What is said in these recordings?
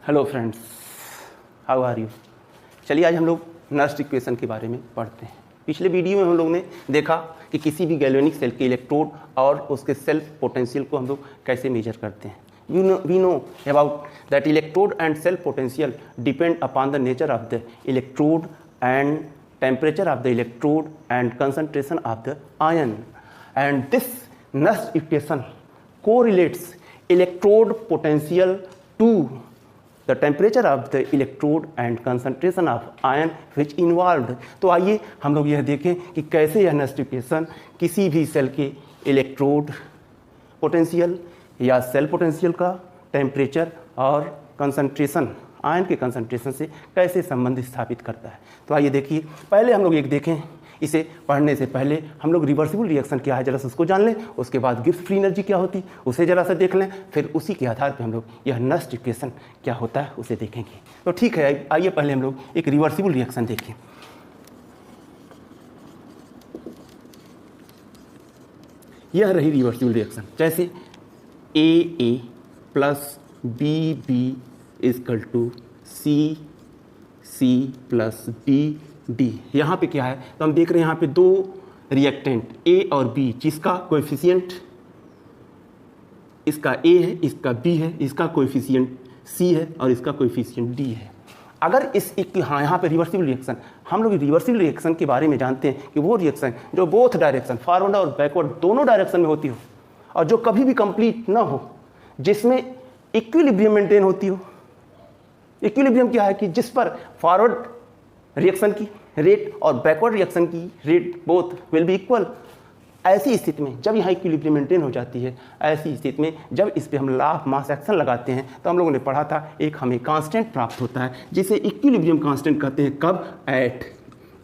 Hello friends, how are you. चलिए आज हम लोग नर्स्ट इक्वेशन के बारे में पढ़ते हैं। पिछले वीडियो में हम लोग ने देखा कि किसी भी गैल्वेनिक सेल के इलेक्ट्रोड और उसके सेल्फ पोटेंशियल को हम लोग कैसे मेजर करते हैं। We know about that electrode and cell potential depend upon the nature of the electrode and temperature of the electrode and concentration of the ion, and this Nernst equation correlates electrode potential to the temperature of the electrode and concentration of ion which involved। तो आइए हम लोग यह देखें कि कैसे यह Nernst equation किसी भी सेल के इलेक्ट्रोड पोटेंशियल या सेल पोटेंशियल का टेम्परेचर और कंसंट्रेशन आयन के कंसंट्रेशन से कैसे संबंध स्थापित करता है। तो आइए देखिए, पहले हम लोग एक देखें, इसे पढ़ने से पहले हम लोग रिवर्सिबल रिएक्शन क्या है जरा सा उसको जान लें, उसके बाद गिब्स फ्री एनर्जी क्या होती उसे जरा सा देख लें, फिर उसी के आधार पर हम लोग यह नर्स्ट इक्वेशन क्या होता है उसे देखेंगे। तो ठीक है, आइए पहले हम लोग एक रिवर्सिबल रिएक्शन देखें। यह रही रिवर्सिबल रिएक्शन, जैसे A plus B equal to C plus D. यहाँ पे क्या है तो हम देख रहे हैं यहाँ पे दो रिएक्टेंट ए और बी, जिसका कोएफिशिएंट इसका ए है, इसका बी है, इसका कोएफिशिएंट सी है और इसका कोएफिशिएंट डी है। अगर यहाँ पे रिवर्सिबल रिएक्शन, हम लोग रिवर्सिबल रिएक्शन के बारे में जानते हैं कि वो रिएक्शन जो बोथ डायरेक्शन फॉरवर्ड और बैकवर्ड दोनों डायरेक्शन में होती हो और जो कभी भी कंप्लीट ना हो, जिसमें इक्विलिब्रियम मेंटेन होती हो। इक्विलिब्रियम क्या है कि जिस पर फॉरवर्ड रिएक्शन की रेट और बैकवर्ड रिएक्शन की rate both will be equal. ऐसी स्थिति में जब यहाँ इक्विलिब्रियम मेंटेन हो जाती है, ऐसी स्थिति में जब इस पे हम लॉ ऑफ मास एक्शन लगाते हैं तो हम लोगों ने पढ़ा था एक हमें कांस्टेंट प्राप्त होता है जिसे इक्विलिब्रियम कांस्टेंट कहते हैं। कब? At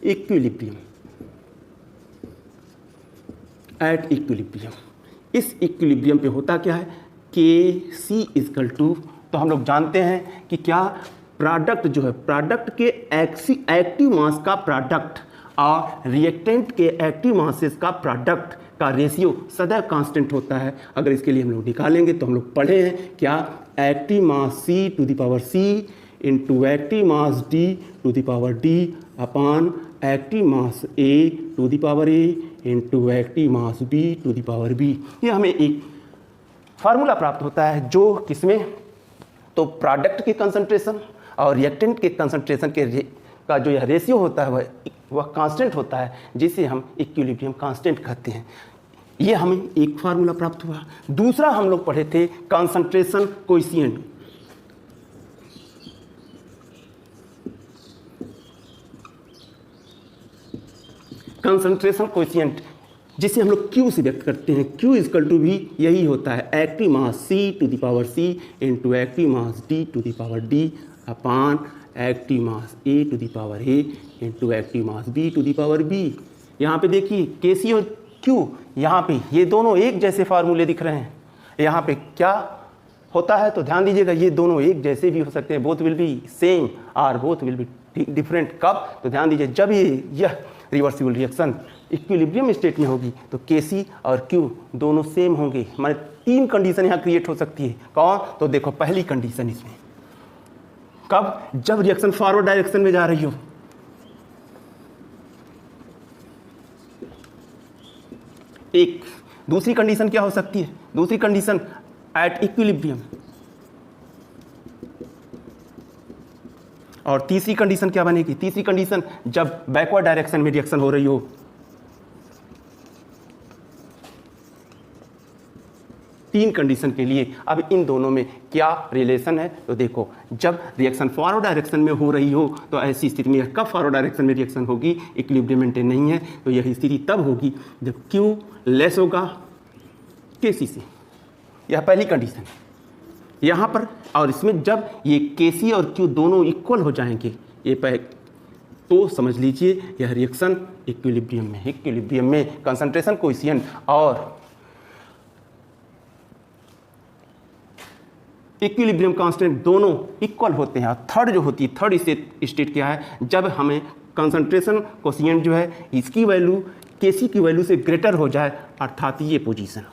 equilibrium. At equilibrium. इस इक्विलिब्रियम पे होता क्या है, के सी इजकल टू, तो हम लोग जानते हैं कि क्या प्रोडक्ट जो है, प्रोडक्ट के एक्टिव मास का प्रोडक्ट और रिएक्टेंट के एक्टिव मासेस का प्रोडक्ट का रेशियो सदैव कांस्टेंट होता है। अगर इसके लिए हम लोग निकालेंगे तो हम लोग पढ़े हैं क्या, active mass C to the power C into active mass D to the power D upon active mass A to the power A into active mass B to the power B. ये हमें एक formula प्राप्त होता है जो किसमें, तो product के कंसंट्रेशन और रिएक्टेंट के कंसंट्रेशन का जो यह रेशियो होता है वह कांस्टेंट होता है, जिसे हम इक्विलिब्रियम कांस्टेंट कहते हैं। ये हमें एक फार्मूला प्राप्त हुआ। दूसरा हम लोग पढ़े थे कंसंट्रेशन कोएफिशिएंट। कंसंट्रेशन कोएफिशिएंट जिसे हम लोग Q से व्यक्त करते हैं। Q इजकल टू भी यही होता है, active mass C to the power C into active mass D to the power D upon active mass A to the power A into active mass B to the power B। यहाँ पे देखिए KC और Q, यहाँ पे ये दोनों एक जैसे फार्मूले दिख रहे हैं। यहाँ पे क्या होता है तो ध्यान दीजिएगा, ये दोनों एक जैसे भी हो सकते हैं, बोथ विल बी सेम और बोथ विल बी डिफरेंट। कब? तो ध्यान दीजिए जब यह रिवर्सिबल रिएक्शन इक्विलिब्रियम स्टेट में होगी तो Kc और Q दोनों सेम होंगे। हमारे तीन कंडीशन यहाँ क्रिएट हो सकती है। कौन? तो देखो पहली कंडीशन इसमें कब, जब रिएक्शन फॉरवर्ड डायरेक्शन में जा रही हो, एक दूसरी कंडीशन क्या हो सकती है, दूसरी कंडीशन एट इक्विलिब्रियम, और तीसरी कंडीशन क्या बनेगी, तीसरी कंडीशन जब बैकवर्ड डायरेक्शन में रिएक्शन हो रही हो। तीन कंडीशन के लिए अब इन दोनों में क्या रिलेशन है तो देखो, जब रिएक्शन फॉरवर्ड डायरेक्शन में हो रही हो तो ऐसी स्थिति में कब फॉरवर्ड डायरेक्शन में रिएक्शन होगी, इक्विलिब्रियम मेंटेन नहीं है, तो यह स्थिति तब होगी जब Q लेस होगा Kc से। यह पहली कंडीशन यहाँ पर, और इसमें जब ये Kc और Q दोनों इक्वल हो जाएंगे ये तो समझ लीजिए यह रिएक्शन इक्विलिब्रियम में कंसंट्रेशन कोएफिशिएंट और इक्विलिब्रियम कांस्टेंट दोनों इक्वल होते हैं। थर्ड जो होती है, थर्ड स्टेट क्या है, जब हमें कंसंट्रेशन कोएफिशिएंट जो है इसकी वैल्यू Kc की वैल्यू से ग्रेटर हो जाए, अर्थात ये position.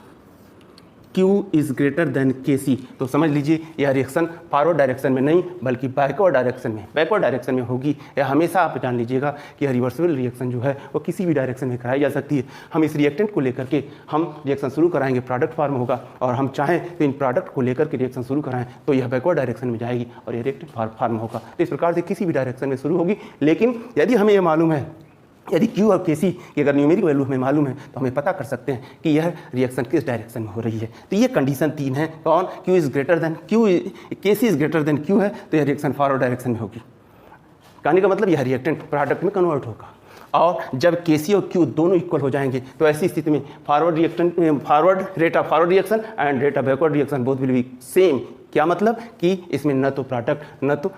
Q is greater than KC, तो समझ लीजिए यह रिएक्शन फॉरवर्ड डायरेक्शन में नहीं बल्कि बैकवर्ड डायरेक्शन में होगी। या हमेशा आप जान लीजिएगा कि यह रिवर्सिबल रिएक्शन जो है वो किसी भी डायरेक्शन में कराई जा सकती है। हम इस रिएक्टेंट को लेकर के हम रिएक्शन शुरू कराएंगे, प्रोडक्ट फॉर्म होगा, और हम चाहें तो इन प्रोडक्ट को लेकर के रिएक्शन शुरू कराएं तो यह बैकवर्ड डायरेक्शन में जाएगी और यह रिएक्टेंट फॉर्म होगा। तो इस प्रकार से किसी भी डायरेक्शन में शुरू होगी। लेकिन यदि हमें यह मालूम है, यदि Q और KC की अगर न्यूमेरिक वैल्यू हमें मालूम है तो हमें पता कर सकते हैं कि यह रिएक्शन किस डायरेक्शन में हो रही है। तो ये कंडीशन 3 है। कौन? KC is greater than Q है तो यह रिएक्शन फॉरवर्ड डायरेक्शन में होगी। कहने का मतलब यह रिएक्टेंट प्रोडक्ट में कन्वर्ट होगा। और जब KC और Q दोनों इक्वल हो जाएंगे तो ऐसी स्थिति में forward rate of forward reaction and rate of backward reaction both will be same. क्या मतलब कि इसमें न तो प्रोडक्ट न तो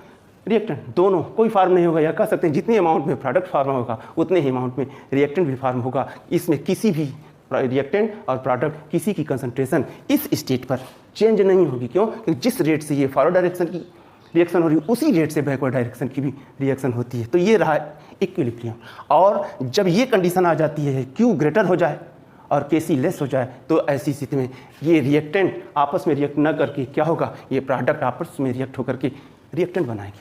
रिएक्टेंट दोनों कोई फार्म नहीं होगा। या कह सकते हैं जितने अमाउंट में प्रोडक्ट फार्म होगा उतने ही अमाउंट में रिएक्टेंट भी फार्म होगा। इसमें किसी भी रिएक्टेंट और प्रोडक्ट किसी की कंसंट्रेशन इस स्टेट पर चेंज नहीं होगी। क्यों? क्योंकि जिस रेट से ये फॉरवर्ड डायरेक्शन की रिएक्शन हो रही है उसी रेट से बैकवर्ड डायरेक्शन की भी रिएक्शन होती है। तो ये रहा इक्विलिब्रियम। और जब ये कंडीशन आ जाती है Q ग्रेटर हो जाए और KC लेस हो जाए तो ऐसी स्थिति में ये रिएक्टेंट आपस में रिएक्ट न करके क्या होगा, ये प्रोडक्ट आपस में रिएक्ट होकर के रिएक्टेंट बनाएगी,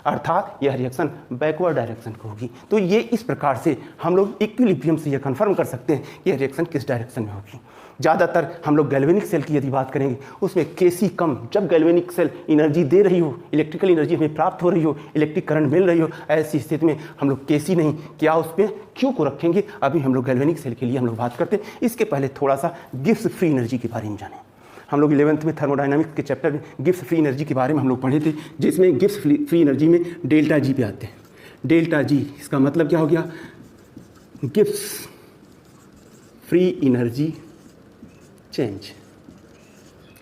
अर्थात यह रिएक्शन बैकवर्ड डायरेक्शन को होगी। तो ये इस प्रकार से हम लोग इक्विलिब्रियम से यह कंफर्म कर सकते हैं कि यह रिएक्शन किस डायरेक्शन में होगी। ज़्यादातर हम लोग गैल्वेनिक सेल की यदि बात करेंगे उसमें KC कम, जब गैल्वेनिक सेल एनर्जी दे रही हो, इलेक्ट्रिकल एनर्जी हमें प्राप्त हो रही हो, इलेक्ट्रिक करंट मिल रही हो, ऐसी स्थिति में हम लोग KC नहीं क्या उस पर Q को रखेंगे। अभी हम लोग गैल्वेनिक सेल के लिए हम लोग बात करते हैं। इसके पहले थोड़ा सा गिब्स फ्री एनर्जी के बारे में जानें। हम लोग 11th में थर्मोडायनामिक्स के चैप्टर में गिब्स फ्री एनर्जी के बारे में हम लोग पढ़े थे, जिसमें गिब्स फ्री एनर्जी में डेल्टा G पे आते हैं। डेल्टा G इसका मतलब क्या हो गया? Gibbs free energy change.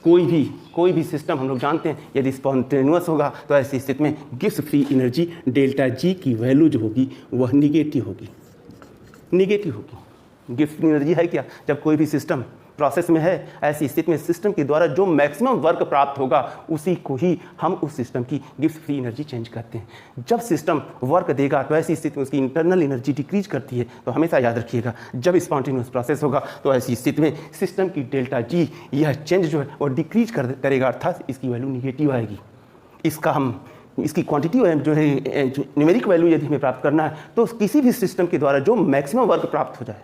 कोई भी सिस्टम हम लोग जानते हैं यदि स्पॉन्टेनियस होगा तो ऐसी स्थिति में Gibbs free energy delta G की वैल्यू जो होगी वह निगेटिव होगी। गिब्स फ्री एनर्जी है क्या? जब कोई भी सिस्टम प्रोसेस में है ऐसी स्थिति में सिस्टम के द्वारा जो मैक्सिमम वर्क प्राप्त होगा उसी को ही हम उस सिस्टम की गिब्स फ्री एनर्जी चेंज करते हैं। जब सिस्टम वर्क देगा तो ऐसी स्थिति में उसकी इंटरनल एनर्जी डिक्रीज करती है। तो हमेशा याद रखिएगा जब स्पॉन्टेनियस प्रोसेस होगा तो ऐसी स्थिति में सिस्टम की डेल्टा G यह चेंज जो है वो डिक्रीज करेगा, अर्थात इसकी वैल्यू निगेटिव आएगी। इसकी क्वांटिटी जो है न्यूमेरिक वैल्यू यदि हमें प्राप्त करना है तो किसी भी सिस्टम के द्वारा जो मैक्सिमम वर्क प्राप्त हो जाए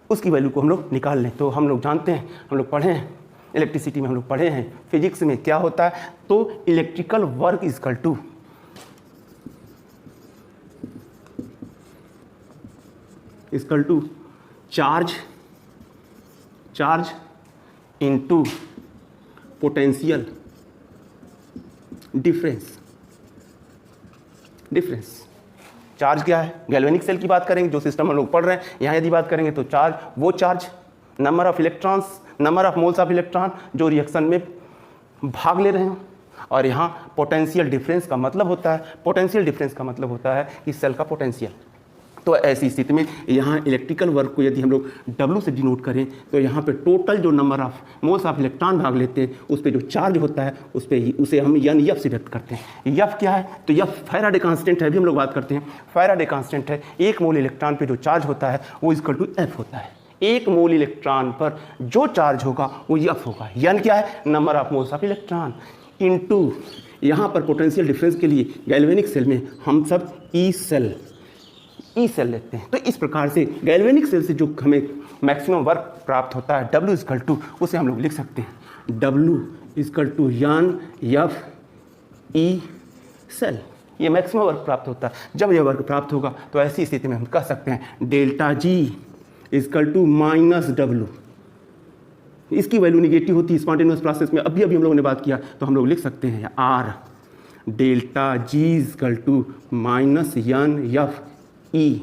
उसकी वैल्यू को हम लोग निकाल लें। तो हम लोग जानते हैं, हम लोग पढ़े हैं इलेक्ट्रिसिटी में, हम लोग पढ़े हैं फिजिक्स में क्या होता है। तो electrical work equal to charge into potential difference. Charge क्या है? गैल्वेनिक सेल की बात करेंगे जो सिस्टम हम लोग पढ़ रहे हैं। यहाँ यदि बात करेंगे तो charge number of electrons, number of moles of electron जो रिएक्शन में भाग ले रहे हैं। और यहाँ पोटेंशियल डिफरेंस का मतलब होता है कि सेल का पोटेंशियल। तो ऐसी स्थिति में यहाँ इलेक्ट्रिकल वर्क को यदि हम लोग W से डिनोट करें तो यहाँ पे टोटल जो number of moles of electron भाग लेते हैं उस पर जो चार्ज होता है उसे हम F से व्यक्त करते हैं। F क्या है? तो F फैराडे कांस्टेंट है। अभी हम लोग बात करते हैं फैराडे कांस्टेंट है। 1 मोल इलेक्ट्रॉन पे जो चार्ज होता है वो इक्वल टू F होता है। 1 मोल इलेक्ट्रॉन पर जो चार्ज होगा वो F होगा। N क्या है? Number of moles of electron into यहाँ पर पोटेंशियल डिफरेंस के लिए गैल्वेनिक सेल में हम सब ई सेल लेते हैं। तो इस प्रकार से गैल्वेनिक सेल से जो हमें मैक्सिमम वर्क प्राप्त होता है W इक्वल टू, उसे हम लोग लिख सकते हैं W equal to F E cell. ये मैक्सिमम वर्क प्राप्त होता है। जब यह वर्क प्राप्त होगा तो ऐसी स्थिति में हम कह सकते हैं delta G equal to -W। इसकी वैल्यू निगेटिव होती है स्पॉन्टेनियस प्रोसेस में। अभी हम लोगों ने बात किया तो हम लोग लिख सकते हैं R delta G equal to -NF E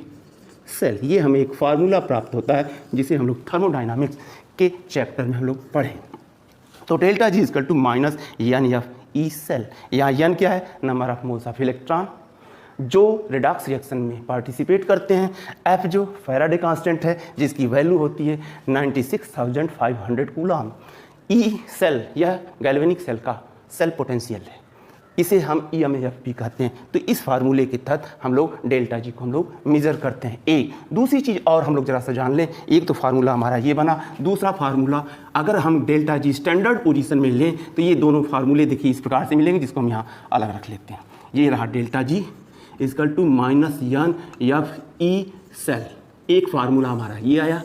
cell. ये हमें एक फार्मूला प्राप्त होता है जिसे हम लोग थर्मोडायनामिक्स के चैप्टर में हम लोग पढ़ें। तो delta G equal to -NF E cell. यहाँ N क्या है? Number of moles of electron जो रिडॉक्स रिएक्शन में पार्टिसिपेट करते हैं। F जो फैराडे कांस्टेंट है जिसकी वैल्यू होती है 96,500 कूलम। E सेल यह गैल्वेनिक सेल का सेल पोटेंशियल है। इसे हम EMF भी कहते हैं। तो इस फार्मूले के तहत हम लोग डेल्टा जी को हम लोग मेज़र करते हैं। एक दूसरी चीज़ और हम लोग जरा सा जान लें, एक तो फार्मूला हमारा ये बना, दूसरा फार्मूला अगर हम डेल्टा जी स्टैंडर्ड पोजीशन में लें तो ये दोनों फार्मूले देखिए इस प्रकार से मिलेंगे, जिसको हम यहाँ अलग रख लेते हैं। ये रहा delta G equal to minus N F E cell, एक फार्मूला हमारा ये आया।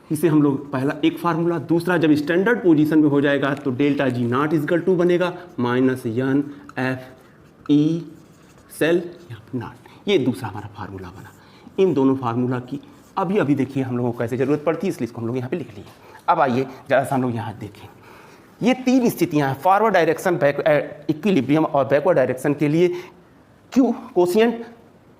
इसे हम लोग पहला एक फार्मूला, दूसरा जब स्टैंडर्ड पोजीशन में हो जाएगा तो delta G not equal to बनेगा माइनस यन एफ ई सेल नॉट, ये दूसरा हमारा फार्मूला बना। इन दोनों फार्मूला की अभी अभी देखिए हम लोगों को कैसे ज़रूरत पड़ती है, इसलिए इसको हम लोग यहाँ पे लिख लिए। अब आइए जरा सा हम लोग यहाँ देखें, ये तीन स्थितियाँ हैं, फॉरवर्ड डायरेक्शन, इक्विलिब्रियम और बैकवर्ड डायरेक्शन के लिए क्यू कोशिएंट,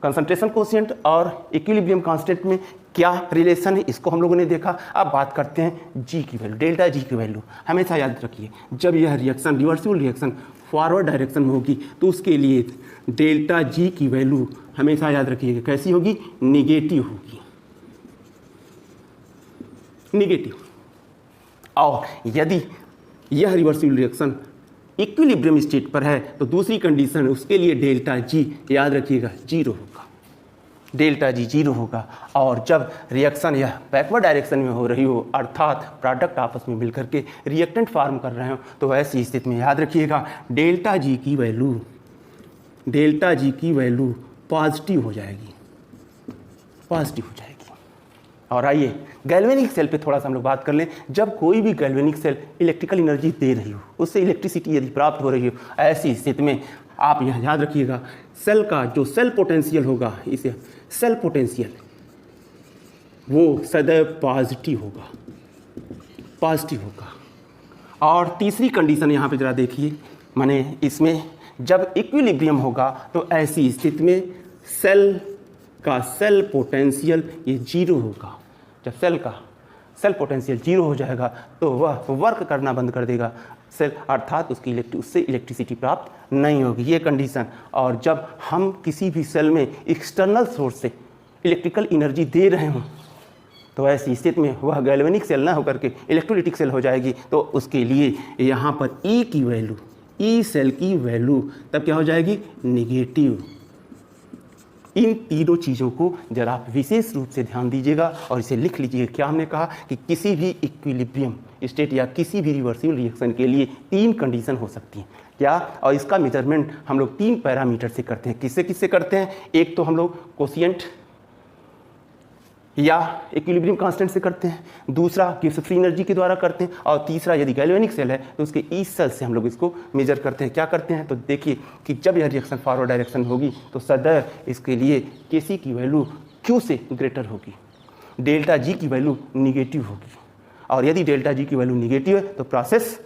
कंसंट्रेशन कोशिएंट और इक्विलिब्रियम कांस्टेंट में क्या रिलेशन है, इसको हम लोगों ने देखा। अब बात करते हैं जी की वैल्यू, डेल्टा जी की वैल्यू। हमेशा याद रखिए जब यह reaction reversible reaction forward direction में होगी तो उसके लिए डेल्टा जी की वैल्यू हमेशा याद रखिएगा कैसी होगी, निगेटिव होगी, निगेटिव। और यदि यह रिवर्सिबल रिएक्शन इक्विलिब्रियम स्टेट पर है तो दूसरी कंडीशन उसके लिए डेल्टा जी याद रखिएगा जीरो होगा, डेल्टा जी जीरो होगा। और जब रिएक्शन यह बैकवर्ड डायरेक्शन में हो रही हो, अर्थात प्रोडक्ट आपस में मिलकर के रिएक्टेंट फार्म कर रहे हो, तो ऐसी स्थिति में याद रखिएगा डेल्टा जी की वैल्यू, डेल्टा जी की वैल्यू पॉजिटिव हो जाएगी, पॉजिटिव हो जाएगी। और आइए गैल्वेनिक सेल पे थोड़ा सा हम लोग बात कर लें। जब कोई भी गैल्वेनिक सेल इलेक्ट्रिकल एनर्जी दे रही हो, उससे इलेक्ट्रिसिटी यदि प्राप्त हो रही हो, ऐसी स्थिति में आप यह याद रखिएगा सेल का जो सेल पोटेंशियल होगा, इसे सेल पोटेंशियल, वो सदैव पॉजिटिव होगा, पॉजिटिव होगा। और तीसरी कंडीशन यहाँ पे जरा देखिए, माने इसमें जब इक्विलिब्रियम होगा तो ऐसी स्थिति में सेल का सेल पोटेंशियल ये जीरो होगा। जब सेल का सेल पोटेंशियल जीरो हो जाएगा तो वह वर्क करना बंद कर देगा सेल, अर्थात उससे इलेक्ट्रिसिटी प्राप्त नहीं होगी, ये कंडीशन। और जब हम किसी भी सेल में एक्सटर्नल सोर्स से इलेक्ट्रिकल एनर्जी दे रहे हों तो ऐसी स्थिति में वह गैल्वेनिक सेल ना होकर के इलेक्ट्रोलिटिक सेल हो जाएगी। तो उसके लिए यहाँ पर ई की वैल्यू, ई सेल की वैल्यू तब क्या हो जाएगी, निगेटिव। इन तीनों चीज़ों को जरा आप विशेष रूप से ध्यान दीजिएगा और इसे लिख लीजिए। क्या हमने कहा कि किसी भी इक्विलिब्रियम स्टेट या किसी भी रिवर्सिबल रिएक्शन के लिए तीन कंडीशन हो सकती हैं, क्या, और इसका मेजरमेंट हम लोग तीन पैरामीटर से करते हैं। किससे किससे करते हैं, एक तो हम लोग कोशिएंट या इक्विलिब्रियम कांस्टेंट से करते हैं, दूसरा गिब्स फ्री एनर्जी के द्वारा करते हैं, और तीसरा यदि गैल्वेनिक सेल है तो उसके ई सेल से हम लोग इसको मेजर करते हैं। क्या करते हैं तो देखिए कि जब यह रिएक्शन फॉरवर्ड डायरेक्शन होगी तो सदैव इसके लिए केसी की वैल्यू क्यू से ग्रेटर होगी, डेल्टा जी की वैल्यू निगेटिव होगी। और यदि डेल्टा जी की वैल्यू निगेटिव है तो प्रोसेस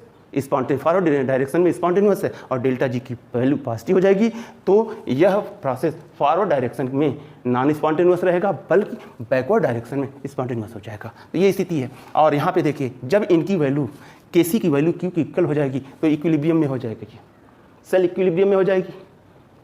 फॉरवर्ड डायरेक्शन में स्पॉन्टेनियस है और डेल्टा जी की वैल्यू पॉजिटिव हो जाएगी तो यह प्रोसेस फॉरवर्ड डायरेक्शन में नॉन स्पॉन्टेनियस रहेगा बल्कि बैकवर्ड डायरेक्शन में स्पॉन्टेनियस हो जाएगा। तो ये स्थिति है। और यहाँ पे देखिए जब इनकी वैल्यू केसी की वैल्यू क्यू की इक्वल हो जाएगी तो इक्विलिब्रियम में हो जाएगी, सेल इक्विलिब्रियम में हो जाएगी।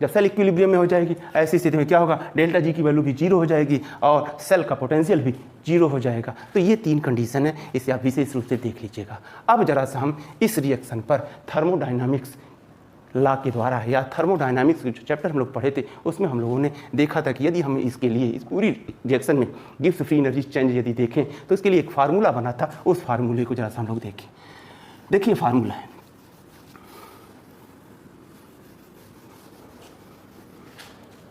जब सेल इक्विलिब्रियम में हो जाएगी ऐसी स्थिति में क्या होगा, डेल्टा जी की वैल्यू भी जीरो हो जाएगी और सेल का पोटेंशियल भी जीरो हो जाएगा। तो ये तीन कंडीशन है, इसे आप विशेष रूप से देख लीजिएगा। अब जरा सा हम इस रिएक्शन पर थर्मोडायनामिक्स लॉ के द्वारा या थर्मोडायनामिक्स जो चैप्टर हम लोग पढ़े थे उसमें हम लोगों ने देखा था कि यदि हम इसके लिए इस पूरी रिएक्शन में गिब्स फ्री एनर्जी चेंज यदि देखें तो इसके लिए एक फार्मूला बना था। उस फार्मूले को जरा सा हम लोग देखें। देखिए फार्मूला है,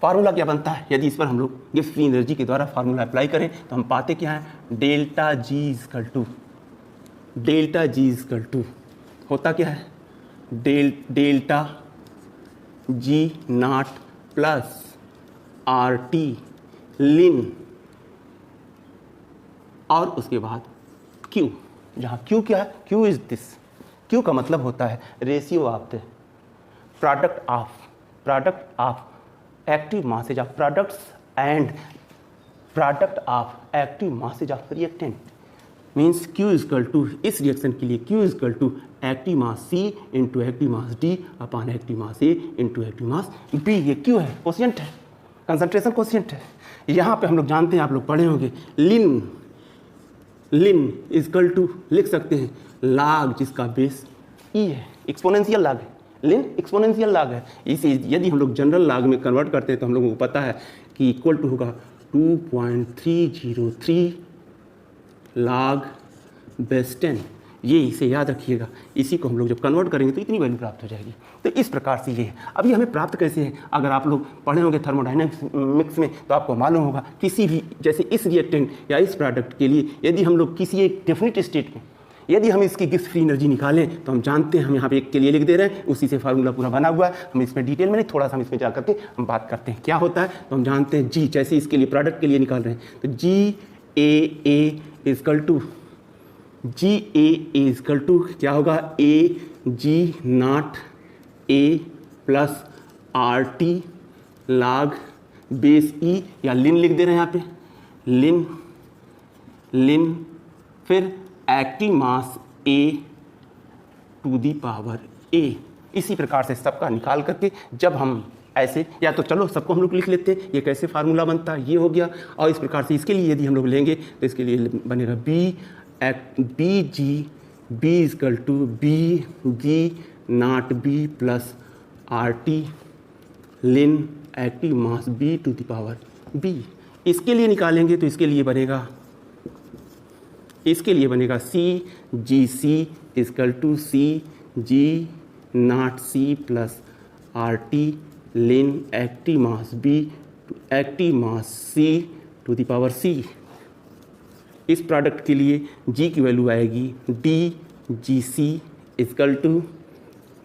फार्मूला क्या बनता है, यदि इस पर हम लोग गिब्स फ्री एनर्जी के द्वारा फार्मूला अप्लाई करें तो हम पाते क्या है, डेल्टा जी इजकल टू होता क्या है, delta G not plus R T ln और उसके बाद क्यू, जहाँ क्यू क्या है, क्यू इज दिस, क्यू का मतलब होता है ratio of the product of active masses of products and product of active masses of reactant. Means Q equal to, इस रिएक्शन के लिए Q equal to active mass C into active mass D upon active mass A into active mass B। ये Q है, quotient है, concentration quotient है। यहाँ पे हम लोग जानते हैं, आप लोग पढ़े होंगे, लिन इजकल टू लिख सकते हैं लॉग जिसका बेस E है, एक्सपोनेंशियल लॉग है, लिन एक्सपोनेंशियल लाग है। इसे यदि हम लोग जनरल लाग में कन्वर्ट करते हैं तो हम लोगों को पता है कि इक्वल टू होगा 2.303 लाग बेस 10। ये इसे याद रखिएगा, इसी को हम लोग जब कन्वर्ट करेंगे तो इतनी वैल्यू प्राप्त हो जाएगी। तो इस प्रकार से ये है। अभी हमें प्राप्त कैसे है, अगर आप लोग पढ़े होंगे थर्मोडायनेमिक्स में तो आपको मालूम होगा किसी भी जैसे इस रिएक्टेंट या इस प्रोडक्ट के लिए यदि हम लोग किसी एक डेफिनिट स्टेट में यदि हम इसकी गिब्स फ्री एनर्जी निकालें तो हम जानते हैं, हम यहाँ पे एक के लिए लिख दे रहे हैं, उसी से फार्मूला पूरा बना हुआ है। हम इसमें डिटेल में नहीं, थोड़ा सा हम इसमें जा करके हम बात करते हैं क्या होता है। तो हम जानते हैं जी, जैसे इसके लिए प्रोडक्ट के लिए निकाल रहे हैं तो जी ए इजकल टू क्या होगा, A G naught A plus R T log base E, या लिन लिख दे रहे हैं यहाँ पे, लिन फिर active mass A to the power A. इसी प्रकार से सबका निकाल करके जब हम ऐसे, या तो चलो सबको हम लोग लिख लेते हैं, ये कैसे फार्मूला बनता है, ये हो गया। और इस प्रकार से इसके लिए यदि हम लोग लेंगे तो इसके लिए बनेगा B equal to B G naught B plus R T ln active mass B to the power B. इसके लिए निकालेंगे तो इसके लिए बनेगा C equal to C G naught C plus R T ln active mass C to the power C. इस product के लिए जी की वैल्यू आएगी D G C equal to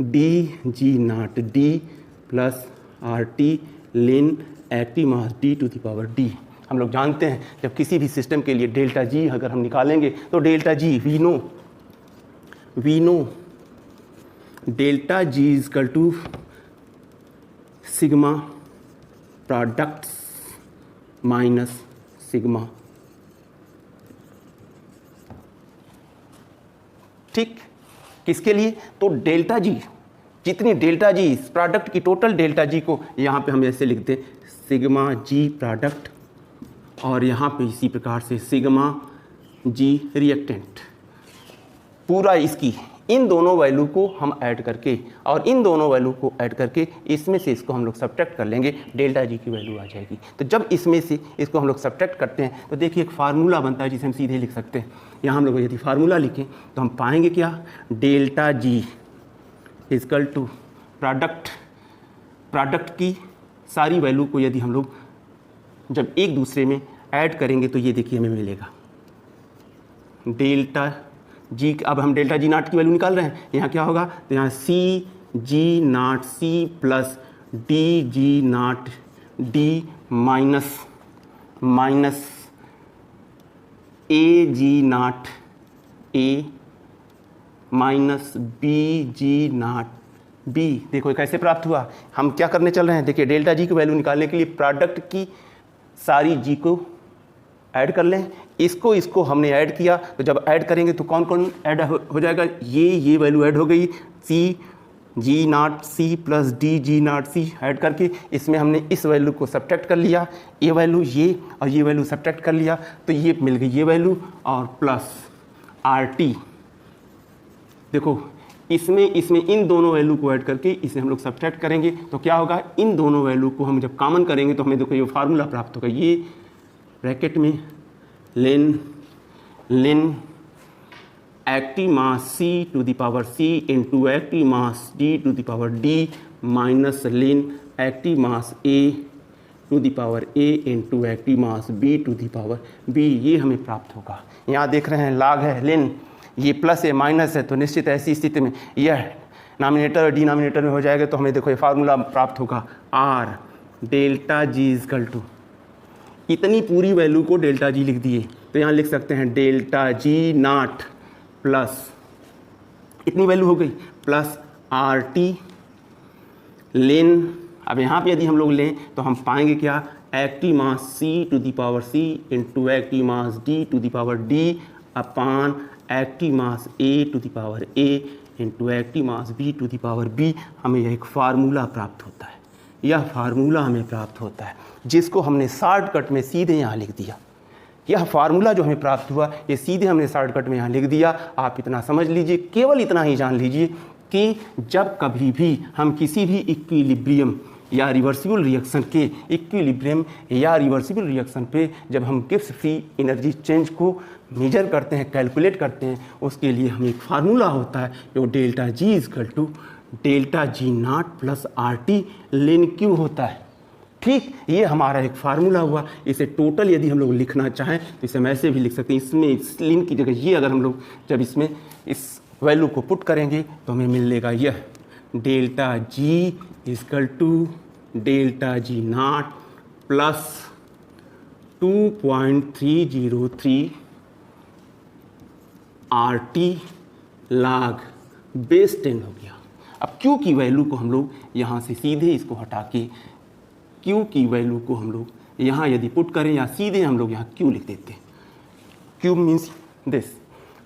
D G naught D plus R T ln active mass D to the power D. हम लोग जानते हैं जब किसी भी सिस्टम के लिए डेल्टा जी अगर हम निकालेंगे तो delta G we know delta G equal to sigma products minus sigma, ठीक। किसके लिए, तो डेल्टा जी, जितनी डेल्टा जी इस प्रोडक्ट की टोटल डेल्टा जी को यहाँ पे हम ऐसे लिखते हैं सिग्मा जी प्रोडक्ट, और यहाँ पे इसी प्रकार से सिग्मा जी रिएक्टेंट। पूरा इसकी इन दोनों वैल्यू को हम ऐड करके और इन दोनों वैल्यू को ऐड करके इसमें से इसको हम लोग सब्ट्रैक्ट कर लेंगे, डेल्टा जी की वैल्यू आ जाएगी। तो जब इसमें से इसको हम लोग सब्ट्रैक्ट करते हैं तो देखिए एक फार्मूला बनता है जिसे हम सीधे लिख सकते हैं। यहाँ हम लोग यदि फार्मूला लिखें तो हम पाएंगे क्या, delta G equal to product की सारी वैल्यू को यदि हम लोग जब एक दूसरे में ऐड करेंगे तो ये देखिए हमें मिलेगा डेल्टा जी। अब हम डेल्टा जी नॉट की वैल्यू निकाल रहे हैं, यहाँ क्या होगा, तो यहाँ C G naught C plus D G naught D minus A G naught A minus B G naught B. देखो कैसे प्राप्त हुआ, हम क्या करने चल रहे हैं, देखिए डेल्टा जी की वैल्यू निकालने के लिए प्रोडक्ट की सारी जी को ऐड कर लें, इसको हमने ऐड किया। तो जब ऐड करेंगे तो कौन कौन ऐड हो जाएगा, ये वैल्यू ऐड हो गई, C G naught C plus D G naught C add करके इसमें हमने इस वैल्यू को सब्ट्रैक्ट कर लिया, ये वैल्यू ये और ये वैल्यू सब्ट्रैक्ट कर लिया तो ये मिल गई ये वैल्यू, और प्लस आर टी। देखो इसमें इन दोनों वैल्यू को ऐड करके इसे हम लोग सब्ट्रैक्ट करेंगे तो क्या होगा, इन दोनों वैल्यू को हम जब कॉमन करेंगे तो हमें देखो ये फार्मूला प्राप्त होगा, ये ब्रैकेट में ln active mass C to the power C into active mass D to the power D minus ln active mass A to the power A into active mass B to the power B. ये हमें प्राप्त होगा। यहाँ देख रहे हैं लाग है लिन, ये प्लस है माइनस है, तो निश्चित ऐसी स्थिति में यह नॉमिनेटर और डिनोमिनेटर में हो जाएगा तो हमें देखो ये फार्मूला प्राप्त होगा, or delta G equal to, इतनी पूरी वैल्यू को डेल्टा जी लिख दिए तो यहाँ लिख सकते हैं डेल्टा जी नॉट प्लस इतनी वैल्यू हो गई प्लस आर टी लिन। अब यहाँ पे यदि हम लोग लें तो हम पाएंगे क्या, active mass C to the power C into active mass D to the power D upon active mass A to the power A into active mass B to the power B. हमें यह एक formula प्राप्त होता है, यह formula हमें प्राप्त होता है जिसको हमने शॉर्टकट में सीधे यहाँ लिख दिया। यह फार्मूला जो हमें प्राप्त हुआ ये सीधे हमने शॉर्टकट में यहाँ लिख दिया। आप इतना समझ लीजिए, केवल इतना ही जान लीजिए कि जब कभी भी हम किसी भी इक्विलिब्रियम या रिवर्सिबल रिएक्शन के इक्विलिब्रियम या रिवर्सिबल रिएक्शन पे जब हम गिब्स फ्री एनर्जी चेंज को मेजर करते हैं, कैलकुलेट करते हैं, उसके लिए हमें एक फार्मूला होता है जो delta G equal to delta G not plus R T ln Q होता है। ठीक, ये हमारा एक फार्मूला हुआ। इसे टोटल यदि हम लोग लिखना चाहें तो इसे हम ऐसे भी लिख सकते हैं। इसमें इस लिन की जगह ये अगर हम लोग जब इसमें इस वैल्यू को पुट करेंगे तो हमें मिलेगा यह delta G equal to delta G not plus 2.303 R T log base 10 हो गया। अब Q की वैल्यू को हम लोग यहाँ से सीधे इसको हटा के Q की वैल्यू को हम लोग यहाँ यदि पुट करें या सीधे हम लोग यहाँ Q लिख देते हैं। Q means this.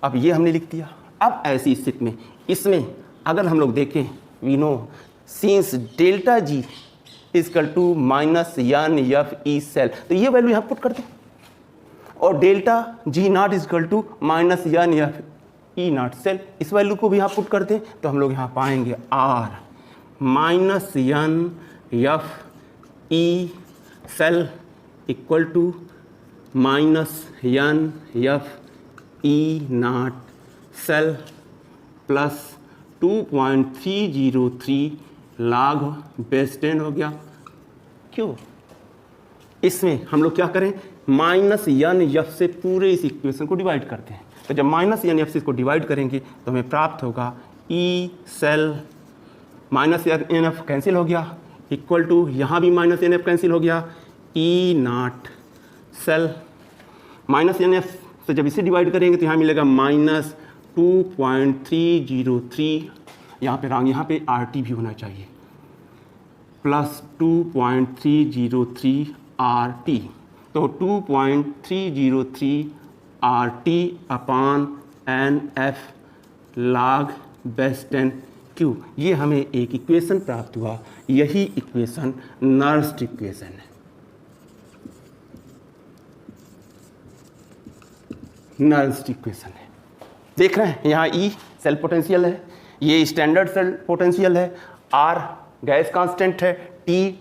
अब ये हमने लिख दिया। अब ऐसी स्थिति में इसमें अगर हम लोग देखें we know since delta G equal to minus N F E cell, तो ये वैल्यू यहाँ पुट कर दें और delta G not equal to minus N F E not cell, इस वैल्यू को भी यहाँ पुट कर दें तो हम लोग यहाँ पाएंगे or minus N F E cell equal to minus N F E not cell plus 2.303 log base 10 हो गया। क्यों? इसमें हम लोग क्या करें, माइनस एन एफ से पूरे इस इक्वेशन को डिवाइड करते हैं। तो जब माइनस एन एफ से इसको डिवाइड करेंगे तो हमें प्राप्त होगा E cell minus N F cancel हो गया इक्वल टू यहाँ भी माइनस एन एफ कैंसिल हो गया E not cell minus N F से जब इसे डिवाइड करेंगे तो यहाँ मिलेगा माइनस 2.303, यहाँ पे आर टी भी होना चाहिए, प्लस 2.303 आर टी। तो 2.303 R T upon N F लाग बेस 10 क्यू, ये हमें एक इक्वेशन प्राप्त हुआ। यही इक्वेशन नर्स्ड इक्वेशन है। नर्स्ड इक्वेशन है, देख रहे हैं यहाँ ई सेल पोटेंशियल है, ये स्टैंडर्ड सेल पोटेंशियल है, आर गैस कांस्टेंट है, टी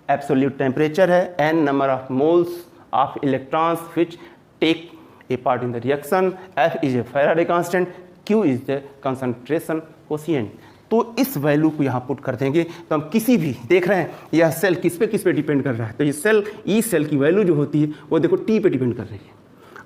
एब्सोल्यूट टेम्परेचर है, N number of moles of electrons which take a part in the reaction, F is a Faraday constant, Q is the concentration quotient. तो इस value को यहाँ put कर देंगे तो हम किसी भी, देख रहे हैं यह सेल किस पे डिपेंड कर रहा है, तो ये सेल ई सेल की वैल्यू जो होती है वो देखो टी पे डिपेंड कर रही है,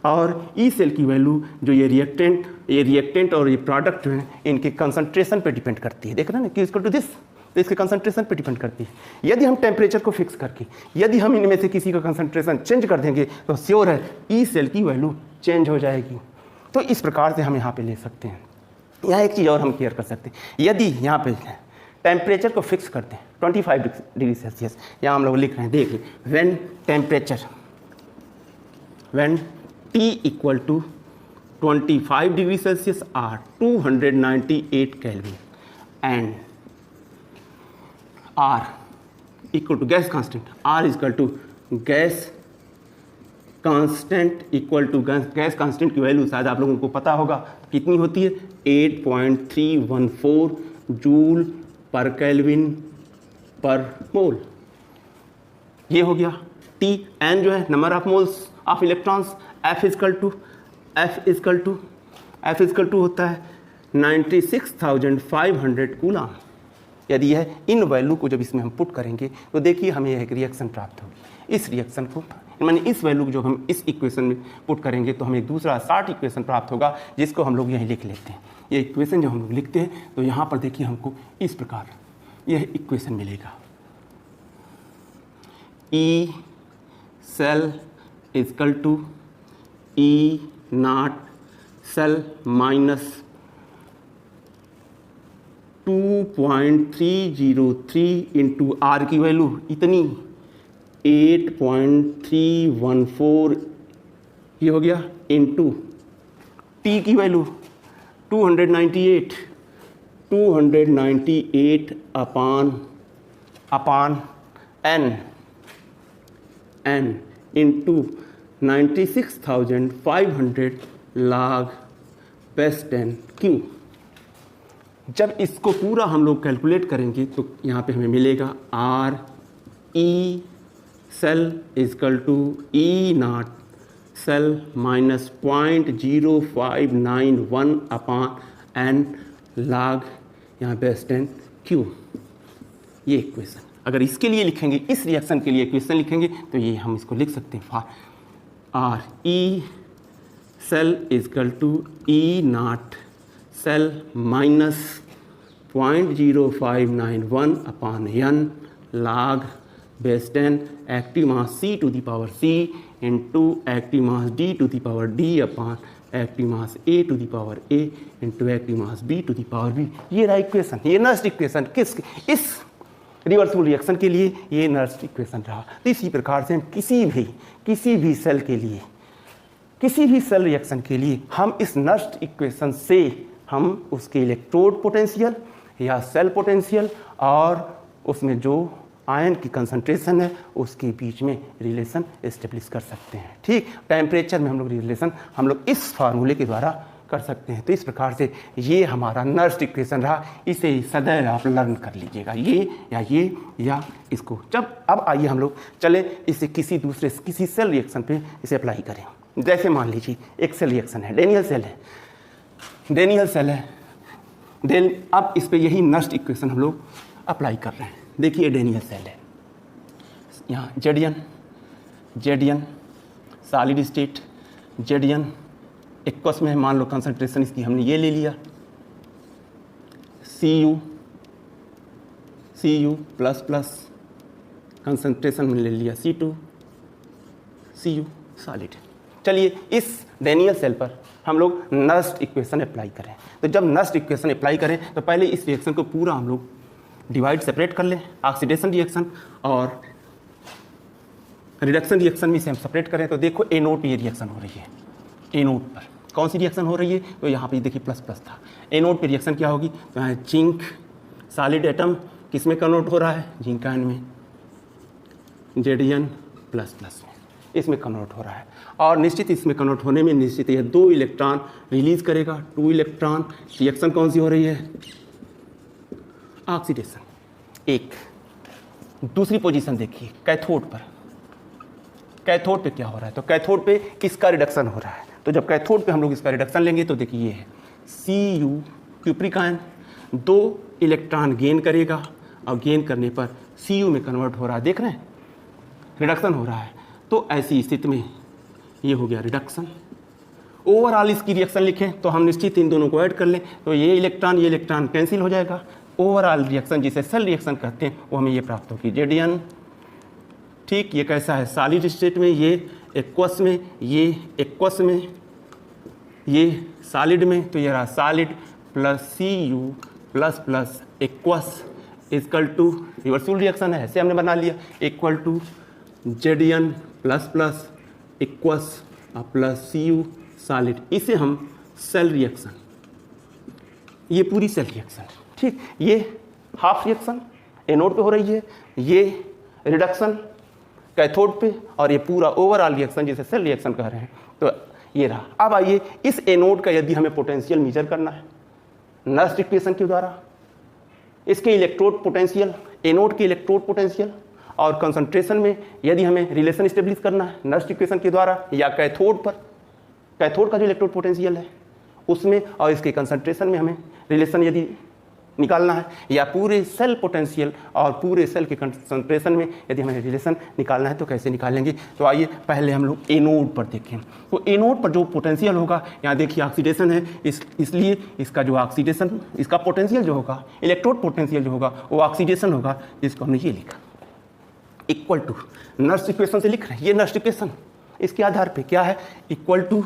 और ई सेल की वैल्यू जो ये रिएक्टेंट और ये प्रोडक्ट जो है इनके कंसंट्रेशन पे डिपेंड करती है। देख रहे हैं ना कि इसको टू दिस, तो इसके कंसंट्रेशन पे डिपेंड करती है। यदि हम टेम्परेचर को फिक्स करके यदि हम इनमें से किसी का कंसंट्रेशन चेंज कर देंगे तो श्योर है ई सेल की वैल्यू चेंज हो जाएगी। तो इस प्रकार से हम यहाँ पे ले सकते हैं। यहाँ एक चीज़ और हम क्लियर कर सकते हैं, यदि यहाँ पे टेम्परेचर को फिक्स करते हैं 25 डिग्री सेल्सियस, यहाँ हम लोग लिख रहे हैं, देख लें, when T equal to 25 degree Celsius or 298 kelvin and R equal to gas constant, R equal to gas constant equal to gas constant की वैल्यू शायद आप लोगों को पता होगा कितनी होती है, 8.314 जूल पर केल्विन पर मोल। ये हो गया T, N जो है number of moles of electrons, F equal to होता है 96,500 कूलम। यदि यह इन वैल्यू को जब इसमें हम पुट करेंगे तो देखिए हमें एक रिएक्शन प्राप्त होगी। इस रिएक्शन को माने इस वैल्यू को जब हम इस इक्वेशन में पुट करेंगे तो हमें एक दूसरा शॉर्ट इक्वेशन प्राप्त होगा जिसको हम लोग यहीं लिख लेते हैं। ये इक्वेशन जब हम लोग लिखते हैं तो यहाँ पर देखिए हमको इस प्रकार यह इक्वेशन मिलेगा, E cell equal to E not cell minus 2.303 into R की वैल्यू इतनी 8.314 ये हो गया, इंटू टी की वैल्यू 298 upon n into 96,500 log base 10 Q. जब इसको पूरा हम लोग कैलकुलेट करेंगे तो यहाँ पे हमें मिलेगा or E cell equal to E not cell minus 0.0591 upon N log यहाँ पे स्टैंड क्यू। ये इक्वेशन अगर इसके लिए लिखेंगे, इस रिएक्शन के लिए इक्वेशन लिखेंगे तो ये हम इसको लिख सकते हैं for R E cell equal to E not cell minus 0.0591 upon N log base 10 active mass C to the power C into active mass D to the power D upon active mass A to the power A into active mass B to the power B। ये रहा equation, ये Nernst equation किस इस reversible reaction के लिए ये Nernst equation रहा। तो इसी प्रकार से हम किसी भी सेल के लिए, किसी भी सेल रिएक्शन के लिए हम इस नर्स्ट इक्वेशन से हम उसके इलेक्ट्रोड पोटेंशियल या सेल पोटेंशियल और उसमें जो आयन की कंसंट्रेशन है उसके बीच में रिलेशन एस्टेब्लिश कर सकते हैं। ठीक, टेम्परेचर में हम लोग रिलेशन हम लोग इस फार्मूले के द्वारा कर सकते हैं। तो इस प्रकार से ये हमारा नर्स्ट इक्वेशन रहा, इसे सदैव आप लर्न कर लीजिएगा, ये या इसको। जब अब आइए हम लोग चले इसे किसी सेल रिएक्शन पे इसे अप्लाई करें। जैसे मान लीजिए एक सेल रिएक्शन है, डेनियल सेल है, देन अब इस पे यही नर्स्ट इक्वेशन हम लोग अप्लाई कर रहे हैं। देखिए डेनियल सेल है, यहाँ जेडियन सॉलिड स्टेट, जेडियन एक्वस में मान लो कंसंट्रेशन इसकी हमने ये ले लिया, Cu प्लस कंसंट्रेशन में ले लिया C2 Cu सॉलिड। चलिए इस डेनियल सेल पर हम लोग नर्स्ट इक्वेशन अप्लाई करें। तो जब नर्स्ट इक्वेशन अप्लाई करें तो पहले इस रिएक्शन को पूरा हम लोग डिवाइड सेपरेट कर लें, ऑक्सीडेशन रिएक्शन और रिडक्शन रिएक्शन में से हम सेपरेट करें। तो देखो ए नोट पे ये रिएक्शन हो रही है, ए नोट पर कौन सी रिएक्शन हो रही है, तो यहाँ पे देखिए प्लस था। ए नोट पे रिएक्शन क्या होगी, तो यहाँ जिंक सॉलिड एटम किस में कन्वर्ट हो रहा है, जिंक आयन में, जेडियन प्लस में इसमें कन्वर्ट हो रहा है। और निश्चित इसमें कन्वर्ट होने में निश्चित यह 2 इलेक्ट्रॉन रिलीज करेगा, 2 इलेक्ट्रॉन। रिएक्शन कौन सी हो रही है, ऑक्सीडेशन। एक दूसरी पोजीशन देखिए कैथोड पे क्या हो रहा है, तो कैथोड पे किसका रिडक्शन हो रहा है। तो जब कैथोड पे हम लोग इसका रिडक्शन लेंगे तो देखिए ये है Cu cupric ion, 2 electron gain करेगा और गेन करने पर Cu में कन्वर्ट हो रहा है, देख रहे हैं रिडक्शन हो रहा है। तो ऐसी स्थिति में ये हो गया रिडक्शन। ओवरऑल इसकी रिएक्शन लिखें तो हम निश्चित इन दोनों को ऐड कर लें तो ये इलेक्ट्रॉन कैंसिल हो जाएगा। ओवरऑल रिएक्शन जिसे सेल रिएक्शन कहते हैं वो हमें ये प्राप्त होगी, जेडियन। ठीक, ये कैसा है, सॉलिड स्टेट में, ये एक्वस में, ये एक्वस में, ये सॉलिड में। तो ये रहा solid plus Cu plus aqueous equal to reversible reaction है, ऐसे हमने बना लिया, equal to Zn ion plus aqueous plus Cu solid. इसे हम सेल रिएक्शन, ये पूरी सेल रिएक्शन, ठीक, ये हाफ रिएक्शन एनोड पे हो रही है, ये रिडक्शन कैथोड पे, और ये पूरा ओवरऑल रिएक्शन जिसे सेल रिएक्शन कह रहे हैं। तो ये रहा। अब आइए इस एनोड का यदि हमें पोटेंशियल मेजर करना है नर्स्ट इक्वेशन के द्वारा, इसके इलेक्ट्रोड पोटेंशियल, एनोड के इलेक्ट्रोड पोटेंशियल और कंसंट्रेशन में यदि हमें रिलेशन स्टेब्लिश करना है नर्स्ट इक्वेशन के द्वारा, या कैथोड पर, कैथोड का जो इलेक्ट्रोड पोटेंशियल है उसमें और इसके कंसंट्रेशन में हमें रिलेशन यदि निकालना है, या पूरे सेल पोटेंशियल और पूरे सेल के कंसंट्रेशन में यदि हमें रिलेशन निकालना है तो कैसे निकालेंगे। तो आइए पहले हम लोग एनोड पर देखें। तो एनोड पर जो पोटेंशियल होगा, यहाँ देखिए ऑक्सीडेशन है, इसलिए इसका जो ऑक्सीडेशन, इसका पोटेंशियल जो होगा, इलेक्ट्रोड पोटेंशियल जो होगा वो ऑक्सीडेशन होगा, जिसको हमने ये लिखा इक्वल टू, नर्स्ट इक्वेशन से लिख रहे हैं, ये नर्स्ट इक्वेशन इसके आधार पे क्या है, इक्वल टू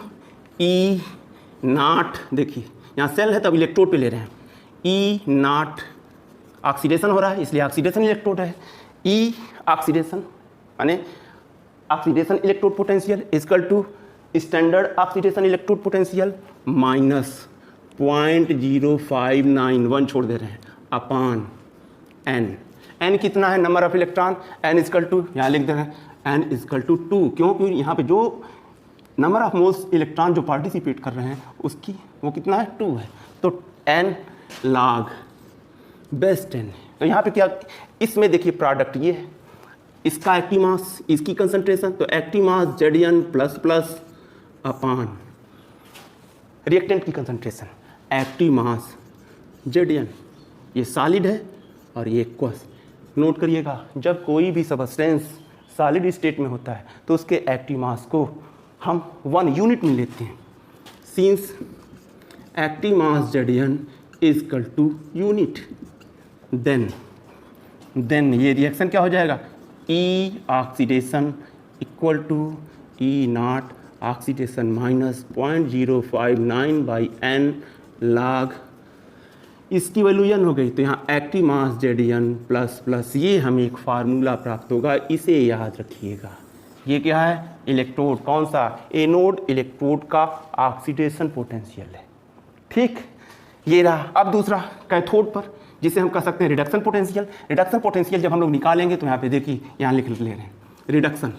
ई नॉट, देखिए यहाँ सेल है तब इलेक्ट्रोड पे ले रहे हैं, ई नॉट ऑक्सीडेशन हो रहा है इसलिए ऑक्सीडेशन इलेक्ट्रोड है, ई ऑक्सीडेशन यानी oxidation electrode potential equal to standard oxidation electrode potential minus 0.0591 छोड़ दे रहे हैं अपान एन। एन कितना है, number of electron, N equal to, यहाँ लिख दे रहे हैं एन इक्वल टू 2, क्योंकि यहाँ पे जो नंबर ऑफ मोल्स इलेक्ट्रॉन जो पार्टिसिपेट कर रहे हैं उसकी वो कितना है, 2 है। तो एन log base 10। तो यहाँ पे क्या, इसमें देखिए प्रोडक्ट ये है, इसका एक्टिव मास, इसकी कंसंट्रेशन, तो active mass Zn plus plus upon reactant की कंसंट्रेशन, एक्टिव मास Zn, ये सॉलिड है और ये एक्वस। नोट करिएगा, जब कोई भी सब्सटेंस सॉलिड स्टेट में होता है तो उसके एक्टिव मास को हम 1 यूनिट में लेते हैं। Since active mass Zn is equal to unit, then ये रिएक्शन क्या हो जाएगा, E oxidation equal to E not oxidation minus 0.059/n log, इसकी वैल्यू n हो गई। तो यहाँ active mass Zn plus plus, ये हमें एक फार्मूला प्राप्त होगा, इसे याद रखिएगा। ये क्या है, इलेक्ट्रोड, कौन सा, एनोड इलेक्ट्रोड का ऑक्सीडेशन पोटेंशियल है। ठीक, ये रहा। अब दूसरा कैथोड पर, जिसे हम कह सकते हैं रिडक्शन पोटेंशियल। रिडक्शन पोटेंशियल जब हम लोग निकालेंगे तो यहाँ पे देखिए, यहाँ लिख ले रहे हैं रिडक्शन,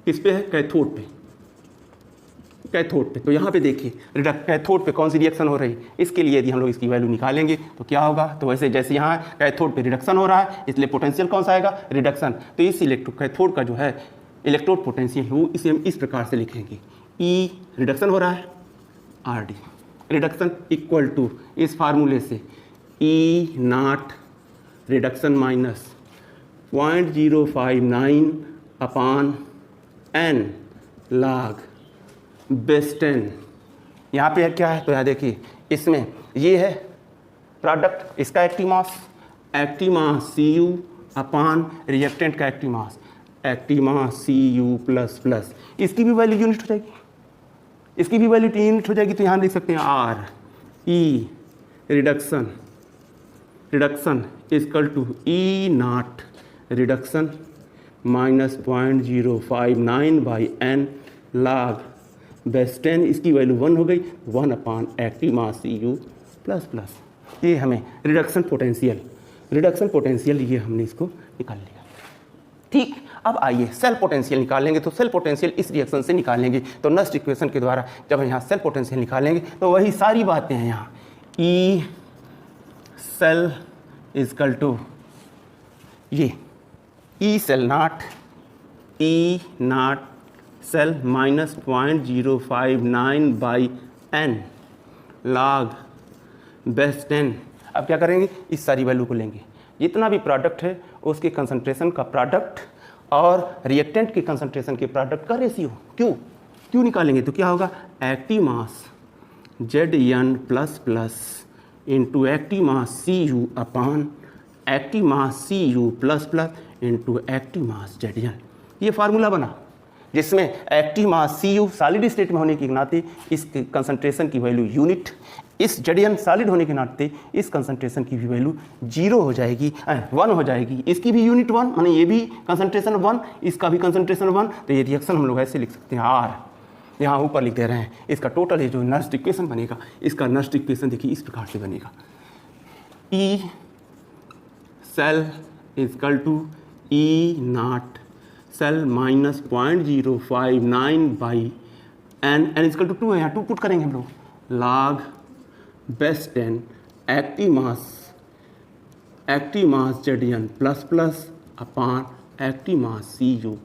किस पे है, कैथोड पे, कैथोड पे। तो यहाँ पे देखिए कैथोड पे कौन सी रिएक्शन हो रही है, इसके लिए यदि हम लोग इसकी वैल्यू निकालेंगे तो क्या होगा, तो वैसे जैसे यहाँ कैथोड पे रिडक्शन हो रहा है, इसलिए पोटेंशियल कौन सा आएगा, रिडक्शन। तो इस कैथोड का जो है इलेक्ट्रोड पोटेंशियल वो इसे हम इस प्रकार से लिखेंगे, ई रिडक्शन हो रहा है, R D reduction equal to, इस फार्मूले से E naught reduction minus 0.059/n log base 10। यहाँ पे क्या है, तो यहाँ देखिए इसमें ये है प्रोडक्ट, इसका एक्टिव मास Cu अपान रिएक्टेंट का active mass Cu plus plus, इसकी भी वैल्यू यूनिट हो जाएगी, इसकी भी वैल्यू यूनिट हो जाएगी। तो यहाँ देख सकते हैं R E reduction equal to E naught reduction minus 0.059/n log base 10, इसकी वैल्यू 1 हो गई, 1 upon active mass Cu plus plus. ये हमें रिडक्शन पोटेंशियल ये हमने इसको निकाल लिया। ठीक, अब आइए सेल पोटेंशियल निकालेंगे। तो सेल पोटेंशियल इस रिएक्शन से निकालेंगे, तो नस्ट इक्वेशन के द्वारा जब हम यहाँ सेल पोटेंशियल निकालेंगे तो वही सारी बातें हैं यहाँ, E cell is equal to ये E cell naught cell minus 0.059/n log base 10। अब क्या करेंगे, इस सारी वैल्यू को लेंगे, जितना भी प्रोडक्ट है उसके कंसंट्रेशन का प्रोडक्ट और रिएक्टेंट के कंसंट्रेशन के प्रोडक्ट का रेशियो क्यों निकालेंगे, तो क्या होगा, active mass Zn plus plus into active mass Cu upon active mass Cu plus plus into active mass Zn। ये फार्मूला बना जिसमें active mass Cu solid state में होने के नाते इस कंसंट्रेशन की वैल्यू यूनिट, इस Zn सॉलिड होने के नाते इस कंसंट्रेशन की भी वैल्यू 0 हो जाएगी, 1 हो जाएगी, इसकी भी यूनिट 1, माने ये भी कंसंट्रेशन 1, इसका भी कंसंट्रेशन 1। तो ये रिएक्शन हम लोग ऐसे लिख सकते हैं, आर यहाँ ऊपर लिख दे रहे हैं, इसका टोटल ये जो नस्ट इक्वेशन बनेगा, इसका नस्ट इक्वेशन देखिए इस प्रकार से बनेगा, E cell is equal to E not cell minus 0.059/n, n equal to 2 है, यहाँ 2 पुट करेंगे हम लोग, log base 10 active mass Zn plus plus upon active mass Cu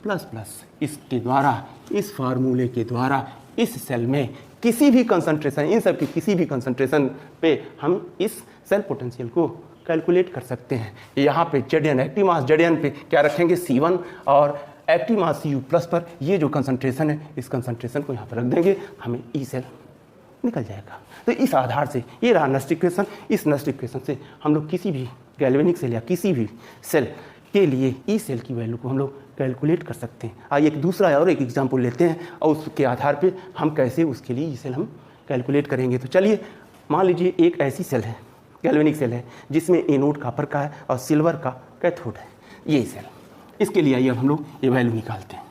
plus plus. इसके द्वारा, इस फार्मूले के द्वारा इस सेल में किसी भी कंसंट्रेशन, इन सब की किसी भी कंसंट्रेशन पे हम इस सेल पोटेंशियल को कैलकुलेट कर सकते हैं। यहाँ पे Zn एक्टिव मास Zn पे क्या रखेंगे, C1, और एक्टिव मास Cu प्लस पर ये जो कंसंट्रेशन है, इस कंसंट्रेशन को यहाँ पर रख देंगे, हमें ई सेल निकल जाएगा। तो इस आधार से ये रहा नस्ट इक्वेशन। इस नस्ट इक्वेशन से हम लोग किसी भी गैल्वेनिक सेल या किसी भी सेल के लिए ई सेल की वैल्यू को हम लोग कैलकुलेट कर सकते हैं। आइए एक दूसरा और एक एग्जाम्पल लेते हैं और उसके आधार पे हम कैसे उसके लिए ई सेल हम कैलकुलेट करेंगे। तो चलिए मान लीजिए एक ऐसी सेल है, गैल्वेनिक सेल है, जिसमें एनोड कॉपर का है और सिल्वर का कैथोड है, ये सेल। इसके लिए आइए अब हम लोग ये वैल्यू निकालते हैं।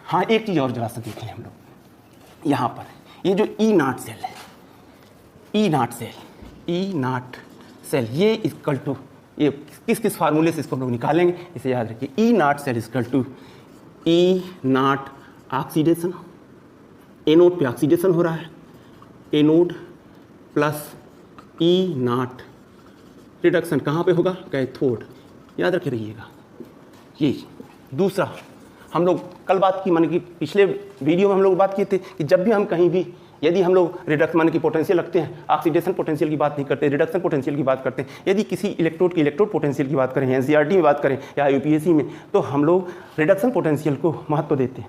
हाँ, एक चीज़ और जरा सा देख लें हम लोग, यहाँ पर ये जो ई नॉट सेल है, ई नॉट सेल ये इक्वल टू, ये किस फार्मूले से इसको हम लोग निकालेंगे, इसे याद रखिए। E not cell equal to E naught oxidation anode पे ऑक्सीडेशन हो रहा है, anode plus E naught reduction कहाँ पे होगा, कैथोड, याद रखे रहिएगा। ये दूसरा हम लोग कल बात की, माने कि पिछले वीडियो में हम लोग बात किए थे कि जब भी हम कहीं भी यदि हम लोग रिडक्शन माने कि पोटेंशियल रखते हैं, ऑक्सीडेशन पोटेंशियल की बात नहीं करते, रिडक्शन पोटेंशियल की बात करते हैं, यदि किसी इलेक्ट्रोड की इलेक्ट्रोड पोटेंशियल की बात करें, एनसीईआरटी में बात करें या यूपीएससी में, तो हम लोग रिडक्शन पोटेंशियल को महत्व देते हैं,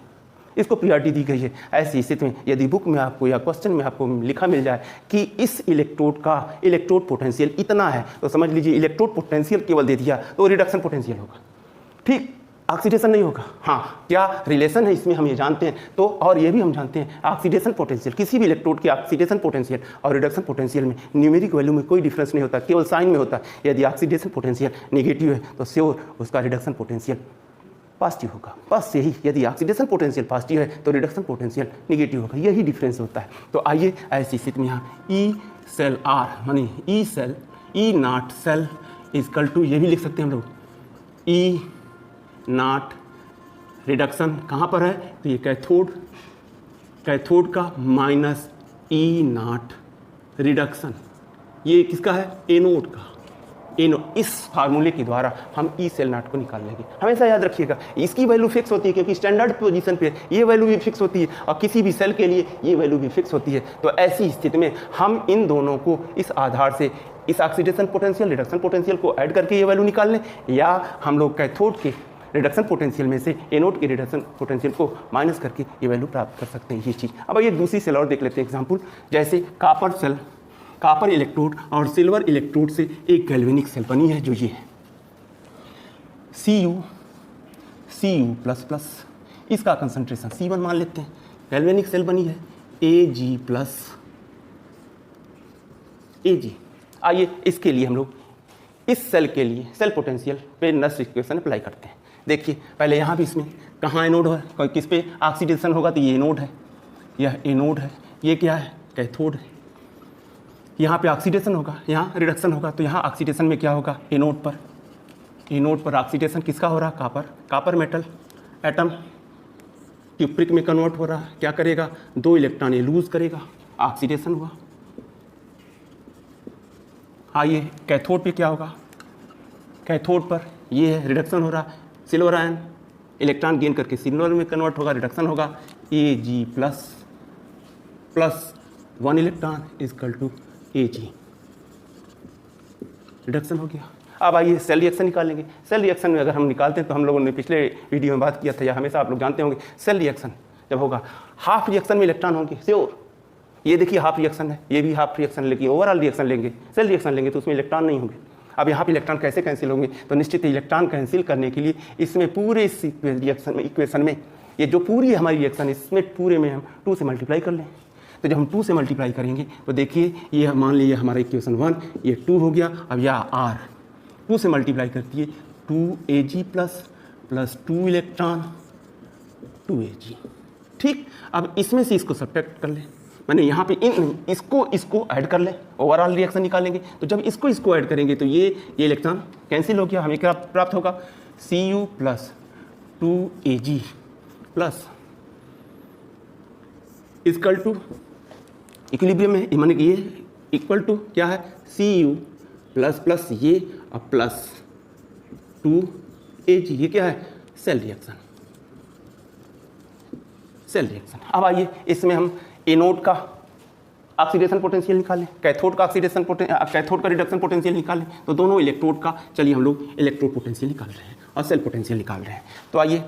इसको प्रियॉरिटी दी गई है। ऐसी स्थिति में यदि बुक में आपको या क्वेश्चन में आपको लिखा मिल जाए कि इस इलेक्ट्रोड का इलेक्ट्रोड पोटेंशियल इतना है, तो समझ लीजिए इलेक्ट्रोड पोटेंशियल केवल दे दिया तो रिडक्शन पोटेंशियल होगा, ठीक, ऑक्सीडेशन नहीं होगा। हाँ, क्या रिलेशन है इसमें हम ये जानते हैं, तो और ये भी हम जानते हैं ऑक्सीडेशन पोटेंशियल, किसी भी इलेक्ट्रोड की ऑक्सीडेशन पोटेंशियल और रिडक्शन पोटेंशियल में न्यूमेरिक वैल्यू में कोई डिफरेंस नहीं होता, केवल साइन में होता है। यदि ऑक्सीडेशन पोटेंशियल नेगेटिव है तो श्योर उसका रिडक्शन पोटेंशियल पॉजिटिव होगा, बस यही। यदि ऑक्सीडेशन पोटेंशियल पॉजिटिव है तो रिडक्शन पोटेंशियल नेगेटिव होगा, यही डिफरेंस होता है। तो आइए ऐसी स्थिति में यहाँ ई सेल आर मानी E cell E not cell equal to, ये भी लिख सकते हैं हम लोग, ई नॉट रिडक्शन कहाँ पर है, तो ये कैथोड, कैथोड का माइनस ई नॉट रिडक्शन, ये किसका है, एनोड का, एनोड। इस फार्मूले के द्वारा हम ई सेल नॉट को निकाल लेंगे। हमेशा याद रखिएगा इसकी वैल्यू फिक्स होती है, क्योंकि स्टैंडर्ड पोजीशन पे ये वैल्यू भी फिक्स होती है और किसी भी सेल के लिए ये वैल्यू भी फिक्स होती है। तो ऐसी स्थिति में हम इन दोनों को इस आधार से, इस ऑक्सीडेशन पोटेंशियल रिडक्शन पोटेंशियल को ऐड करके ये वैल्यू निकाल लें, या हम लोग कैथोड के रिडक्शन पोटेंशियल में से एनोड के रिडक्शन पोटेंशियल को माइनस करके ये वैल्यू प्राप्त कर सकते हैं, ये चीज़। अब एक दूसरी सेल और देख लेते हैं एग्जांपल, जैसे कापर सेल, कापर इलेक्ट्रोड और सिल्वर इलेक्ट्रोड से एक गैल्वेनिक सेल बनी है, जो ये है Cu प्लस प्लस, इसका कंसंट्रेशन C1 मान लेते हैं। गैल्वेनिक सेल बनी है Ag प्लस Ag। आइए इसके लिए हम लोग इस सेल के लिए सेल पोटेंशियल पे नर्स इक्वेशन अप्लाई करते हैं। देखिए पहले यहाँ भी इसमें कहाँ एनोड है, कोई किस पे ऑक्सीडेशन होगा, तो ये एनोड है, यह एनोड है, ये क्या है, कैथोड है। यहाँ पे ऑक्सीडेशन होगा, यहाँ रिडक्शन होगा, तो यहाँ ऑक्सीडेशन में क्या होगा, एनोड पर, एनोड पर ऑक्सीडेशन किसका हो रहा, copper, copper metal atom cupric में कन्वर्ट हो रहा है, क्या करेगा, 2 इलेक्ट्रॉन ये लूज करेगा, ऑक्सीडेशन हुआ। आइए कैथोड पे क्या होगा, कैथोड पर ये है रिडक्शन हो रहा, सिल्वर आयन इलेक्ट्रॉन गेन करके सिल्वर में कन्वर्ट होगा, रिडक्शन होगा, Ag plus plus 1 electron equal to Ag, reduction हो गया। अब आइए सेल रिएक्शन निकालेंगे। सेल रिएक्शन में अगर हम निकालते हैं तो हम लोगों ने पिछले वीडियो में बात किया था, या हमेशा आप लोग जानते होंगे, सेल रिएक्शन जब होगा हाफ रिएक्शन में इलेक्ट्रॉन होंगे, श्योर। ये देखिए हाफ रिएक्शन है, ये भी हाफ रिएक्शन, लेकिन ओवरऑल रिएक्शन लेंगे, सेल रिएक्शन लेंगे तो उसमें इलेक्ट्रॉन नहीं होंगे। अब यहाँ पे इलेक्ट्रॉन कैसे कैंसिल होंगे, तो निश्चित ही इलेक्ट्रॉन कैंसिल करने के लिए इसमें पूरे इस रिएक्शन में, इक्वेशन में, ये जो पूरी हमारी रिएक्शन इसमें पूरे में हम 2 से मल्टीप्लाई कर लें। तो जब हम 2 से मल्टीप्लाई करेंगे तो देखिए ये मान लीजिए हमारा इक्वेशन 1, ये 2 हो गया। अब यह R 2 से मल्टीप्लाई करती है, 2Ag प्लस 2 इलेक्ट्रॉन 2Ag, ठीक। अब इसमें से इसको सब्ट्रैक्ट कर लें, मैंने यहाँ पे इन इसको ऐड कर ले, ओवरऑल रिएक्शन निकालेंगे। तो जब इसको ऐड करेंगे तो ये इलेक्ट्रॉन कैंसिल हो गया, हमें क्या प्राप्त होगा, Cu plus 2Ag plus equal to equilibrium में, माने कि ये इक्वल टू क्या है, Cu प्लस प्लस ये और प्लस 2Ag, ये क्या है, सेल रिएक्शन, सेल रिएक्शन। अब आइए इसमें हम एनोड का ऑक्सीडेशन पोटेंशियल निकालें, कैथोड का कैथोड का रिडक्शन पोटेंशियल निकालें। तो दोनों इलेक्ट्रोड का, चलिए हम लोग इलेक्ट्रोड पोटेंशियल निकाल रहे हैं और सेल पोटेंशियल निकाल रहे हैं। तो आइए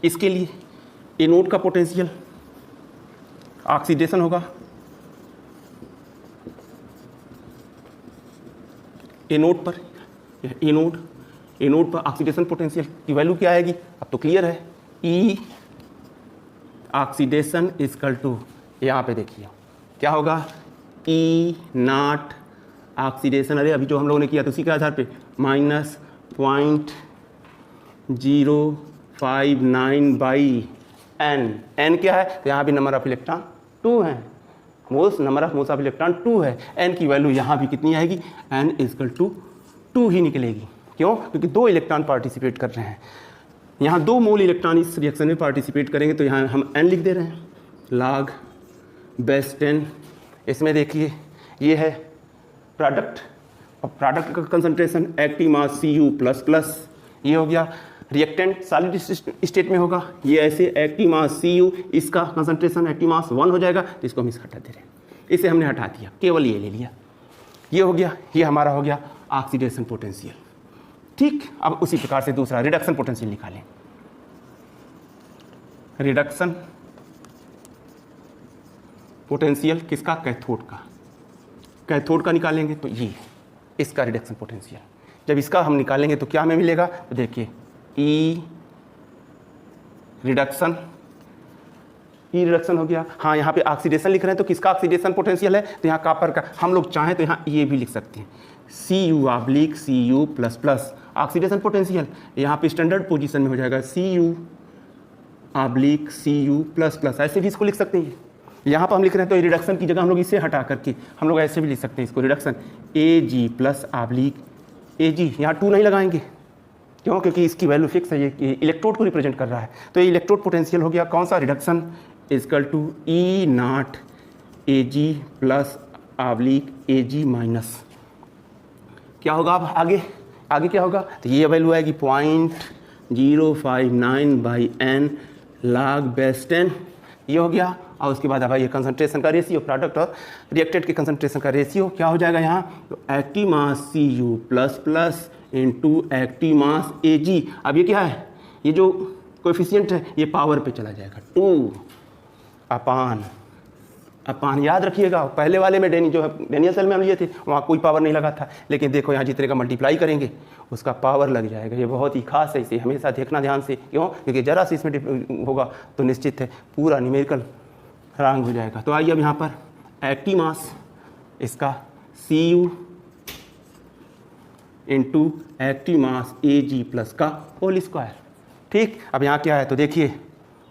इसके लिए एनोड का पोटेंशियल, ऑक्सीडेशन होगा, एनोड पर, एनोड पर ऑक्सीडेशन पोटेंशियल की वैल्यू क्या आएगी, अब तो क्लियर है, ई ऑक्सीडेशन इक्वल टू, यहाँ पे देखिए क्या होगा, ई नॉट ऑक्सीडेशन, अरे अभी जो हम लोगों ने किया तो उसी के आधार पे -0.059 बाई n क्या है, तो यहाँ भी नंबर ऑफ इलेक्ट्रॉन 2 है, number of moles of electron 2 है, n की वैल्यू यहाँ भी कितनी आएगी, n इक्वल टू 2 ही निकलेगी। क्यों, क्योंकि 2 इलेक्ट्रॉन पार्टिसिपेट कर रहे हैं, यहाँ 2 मोल इलेक्ट्रॉन इस रिएक्शन में पार्टिसिपेट करेंगे, तो यहाँ हम n लिख दे रहे हैं, log बेस 10। इसमें देखिए ये है प्रोडक्ट, और प्रोडक्ट का concentration active mass Cu plus plus, ये हो गया। रिएक्टेंट सॉलिड स्टेट में होगा, ये ऐसे एक्टिव मास Cu, इसका कंसंट्रेशन एक्टिव मास 1 हो जाएगा, तो इसको हम इसे हटा दे रहे हैं, इसे हमने हटा दिया, केवल ये ले लिया, ये हो गया। ये हमारा हो गया ऑक्सीडेशन पोटेंशियल। ठीक, अब उसी प्रकार से दूसरा रिडक्शन पोटेंशियल निकालें। रिडक्शन पोटेंशियल किसका? कैथोड का। कैथोड का निकालेंगे तो ये इसका रिडक्शन पोटेंशियल, जब इसका हम निकालेंगे तो क्या हमें मिलेगा? तो देखिए ई रिडक्शन हो गया। हाँ, यहाँ पे ऑक्सीडेशन लिख रहे हैं, तो किसका ऑक्सीडेशन पोटेंशियल है? तो यहाँ कॉपर का। हम लोग चाहें तो यहाँ ये भी लिख सकते हैं, Cu plus plus oxidation potential. यहाँ पे स्टैंडर्ड पोजीशन में हो जाएगा Cu प्लस प्लस, ऐसे भी इसको लिख सकते हैं। यहाँ पर हम लिख रहे हैं तो रिडक्शन की जगह हम लोग इसे हटा करके हम लोग ऐसे भी लिख सकते हैं इसको, रिडक्शन Ag प्लस Ag। यहाँ 2 नहीं लगाएंगे, क्यों? क्योंकि इसकी वैल्यू फिक्स है, ये इलेक्ट्रोड को रिप्रेजेंट कर रहा है। तो ये इलेक्ट्रोड पोटेंशियल हो गया कौन सा? Reduction equal to E not Ag plus Ag minus क्या होगा? अब आगे क्या होगा? तो ये वैल्यू आएगी 0.059/n log बेस 10, ये हो गया। और उसके बाद अब ये कंसंट्रेशन का रेशियो, प्रोडक्ट और रिएक्टेड के कंसंट्रेशन का रेशियो क्या हो जाएगा यहाँ? तो active mass Cu plus plus into active mass Ag। अब ये क्या है? ये जो कोएफिशिएंट है ये पावर पे चला जाएगा, 2 अपान याद रखिएगा। पहले वाले में डेनियल सेल में हम लिए थे, वहाँ कोई पावर नहीं लगा था, लेकिन देखो यहाँ जितने का मल्टीप्लाई करेंगे उसका पावर लग जाएगा। ये बहुत ही खास है, इसे हमेशा देखना ध्यान से, क्यों? क्योंकि जरा से इसमें होगा तो निश्चित है पूरा न्यूमेरिकल रॉन्ग हो जाएगा। तो आइए अब यहाँ पर एक्टिव मास इसका Cu into active mass Ag plus का होल स्क्वायर। ठीक, अब यहाँ क्या है? तो देखिए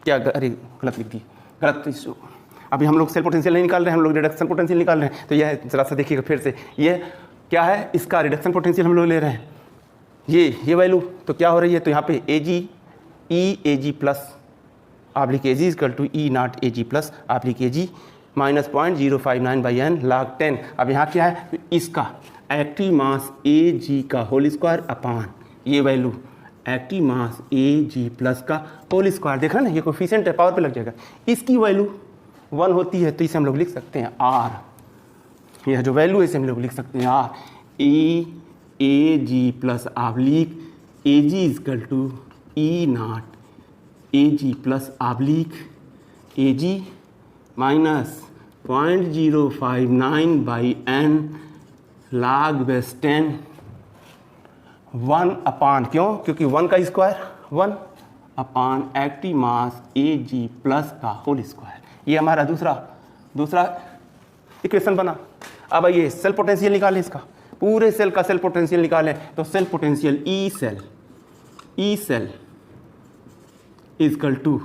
क्या, अरे गलत लिख दी, गलत। अभी हम लोग सेल पोटेंशियल नहीं निकाल रहे हैं, हम लोग रिडक्शन पोटेंशियल निकाल रहे हैं। तो यह जरा सा देखिएगा फिर से, ये क्या है? इसका रिडक्शन पोटेंशियल हम लोग ले रहे हैं, ये वैल्यू। तो क्या हो रही है? तो यहाँ पे Ag plus Ag equal to E not Ag plus Ag minus 0.059/n log 10। अब यहाँ क्या है? तो इसका एक्टिव मास Ag का होल स्क्वायर अपान ये वैल्यू एक्टिव मास Ag प्लस का होल स्क्वायर। देख रहे हैं ना, ये कोएफिशिएंट है, पावर पे लग जाएगा। इसकी वैल्यू 1 होती है, तो इसे हम लोग लिख सकते हैं R। यह जो वैल्यू है इसे हम लोग लिख सकते हैं R Ag plus Ag equal to E not Ag plus Ag minus 0.059/n log base 10 1 upon, क्यों? क्योंकि 1 का square 1 upon active mass Ag plus का होल स्क्वायर। ये हमारा दूसरा इक्वेशन बना। अब आइए सेल पोटेंशियल निकालें, इसका पूरे सेल का सेल पोटेंशियल निकालें। तो cell potential E cell equal to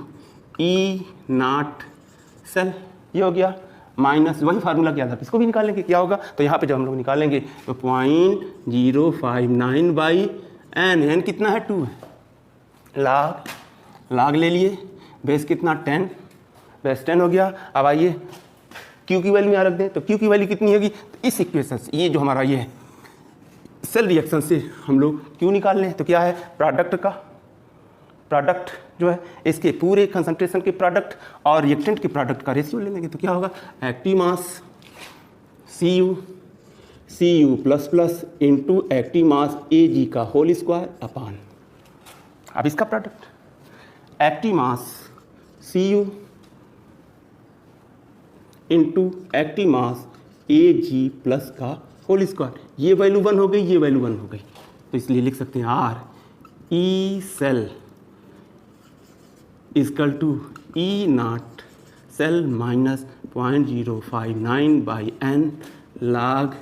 E not cell, ये हो गया माइनस वही फार्मूला क्या था, इसको भी निकालेंगे, क्या होगा? तो यहाँ पे जब हम लोग निकालेंगे तो 0.059/n, n कितना है? 2 है, log ले लिए, बेस कितना? 10, बेस 10 हो गया। अब आइए Q की वैल्यू यहाँ रख दें, तो Q की वैल्यू कितनी होगी? तो इस इक्वेशन से, ये जो हमारा ये है सेल रिएक्शन से हम लोग Q निकाल लें। तो क्या है? प्रोडक्ट जो है इसके पूरे कंसंट्रेशन के प्रोडक्ट और रिएक्टेंट के प्रोडक्ट का रेशियो ले लेंगे। तो क्या होगा? Active mass Cu plus plus into active mass Ag का होल स्क्वायर अपान, अब इसका product active mass Cu into active mass Ag plus का होल स्क्वायर। ये वैल्यू 1 हो गई, ये वैल्यू 1 हो गई, तो इसलिए लिख सकते हैं R E cell equal to E not cell minus 0.059/n log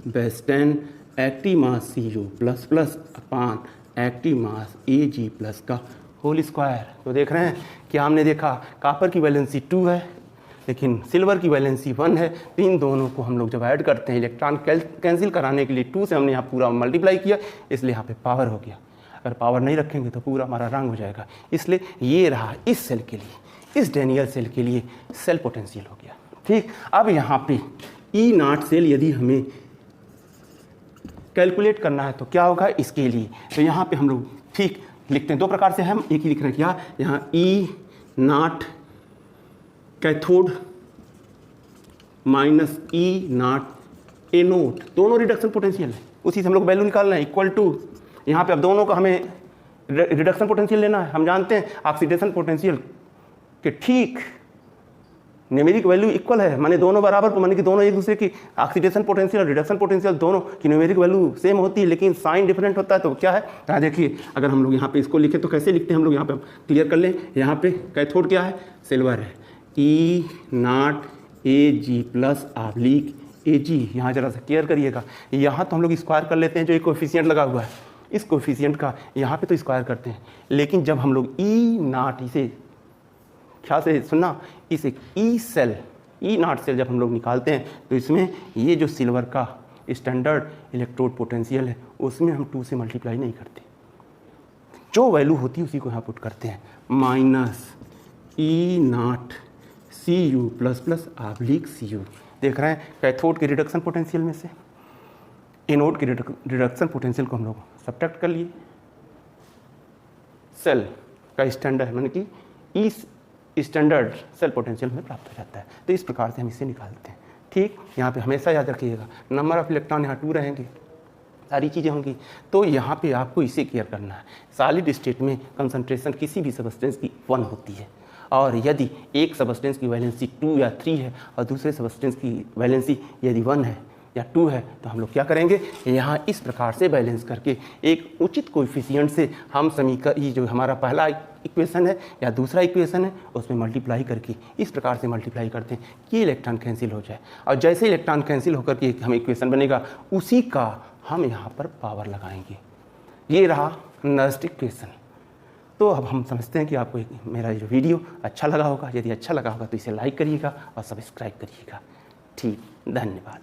base 10 active mass Cu plus plus upon active mass Ag plus का होल स्क्वायर। तो देख रहे हैं क्या हमने देखा? कॉपर की वैलेंसी 2 है, लेकिन सिल्वर की वैलेंसी 1 है। तो इन दोनों को हम लोग जब ऐड करते हैं इलेक्ट्रॉन कैंसिल कराने के लिए 2 से हमने यहाँ पूरा मल्टीप्लाई किया, इसलिए यहाँ पे पावर हो गया। अगर पावर नहीं रखेंगे तो पूरा हमारा रंग हो जाएगा। इसलिए ये रहा इस सेल के लिए, इस डैनियल सेल के लिए सेल पोटेंशियल हो गया। ठीक, अब यहाँ पे ई नॉट सेल यदि हमें कैलकुलेट करना है तो क्या होगा इसके लिए, तो यहाँ पे हम लोग ठीक लिखते हैं, दो प्रकार से हम एक ही लिख रहे हैं क्या, यहाँ E naught cathode minus E naught anode, दोनों रिडक्शन पोटेंशियल है, उसी से हम लोग वैल्यू निकालना है इक्वल टू, यहाँ पे अब दोनों का हमें रिडक्शन पोटेंशियल लेना है। हम जानते हैं ऑक्सीडेशन पोटेंशियल के ठीक न्यूमेरिक वैल्यू इक्वल है, माने दोनों बराबर, माने कि दोनों एक दूसरे की ऑक्सीडेशन पोटेंशियल और रिडक्शन पोटेंशियल दोनों की न्यूमेरिक वैल्यू सेम होती है, लेकिन साइन डिफरेंट होता है। तो क्या है, यहाँ देखिए अगर हम लोग यहाँ पे इसको लिखें तो कैसे लिखते हैं हम लोग, यहाँ पे क्लियर कर लें। यहाँ पे कैथोड क्या है, सिल्वर है, E naught A G plus oblique A G, यहाँ जरा सा क्लियर करिएगा। यहाँ तो हम लोग स्क्वायर कर लेते हैं, जो एक कोएफिशिएंट लगा हुआ है इस कोएफिशिएंट का यहाँ पे तो स्क्वायर करते हैं, लेकिन जब हम लोग ई नॉट, इसे ख्याल से सुनना, इसे E cell E not cell जब हम लोग निकालते हैं तो इसमें ये जो सिल्वर का स्टैंडर्ड इलेक्ट्रोड पोटेंशियल है उसमें हम 2 से मल्टीप्लाई नहीं करते, जो वैल्यू होती है उसी को यहाँ पुट करते हैं, minus E not C U plus plus oblique C U. देख रहे हैं कैथोड के रिडक्शन पोटेंशियल में से एनोड के रिडक्शन पोटेंशियल को हम लोग सब्ट्रैक्ट कर लिए, सेल का स्टैंडर्ड माने कि इस स्टैंडर्ड सेल पोटेंशियल में प्राप्त हो जाता है। तो इस प्रकार से हम इसे निकालते हैं। ठीक, यहाँ पे हमेशा याद रखिएगा नंबर ऑफ इलेक्ट्रॉन यहाँ 2 रहेंगे, सारी चीज़ें होंगी, तो यहाँ पे आपको इसे क्लियर करना है। सॉलिड स्टेट में कंसंट्रेशन किसी भी सबस्टेंस की 1 होती है, और यदि एक सबस्टेंस की वैलेंसी 2 या 3 है और दूसरे सबस्टेंस की वैलेंसी यदि 1 है या 2 है, तो हम लोग क्या करेंगे, यहाँ इस प्रकार से बैलेंस करके एक उचित कोएफिशिएंट से हम समीकरण, ये जो हमारा पहला इक्वेशन है या दूसरा इक्वेशन है उसमें मल्टीप्लाई करके इस प्रकार से मल्टीप्लाई करते हैं कि इलेक्ट्रॉन कैंसिल हो जाए, और जैसे इलेक्ट्रॉन कैंसिल होकर के हमें इक्वेशन बनेगा उसी का हम यहाँ पर पावर लगाएंगे। ये रहा नर्स्टिक इक्वेशन। तो अब हम समझते हैं कि आपको मेरा जो वीडियो अच्छा लगा होगा, यदि अच्छा लगा होगा तो इसे लाइक करिएगा और सब्सक्राइब करिएगा। ठीक, धन्यवाद।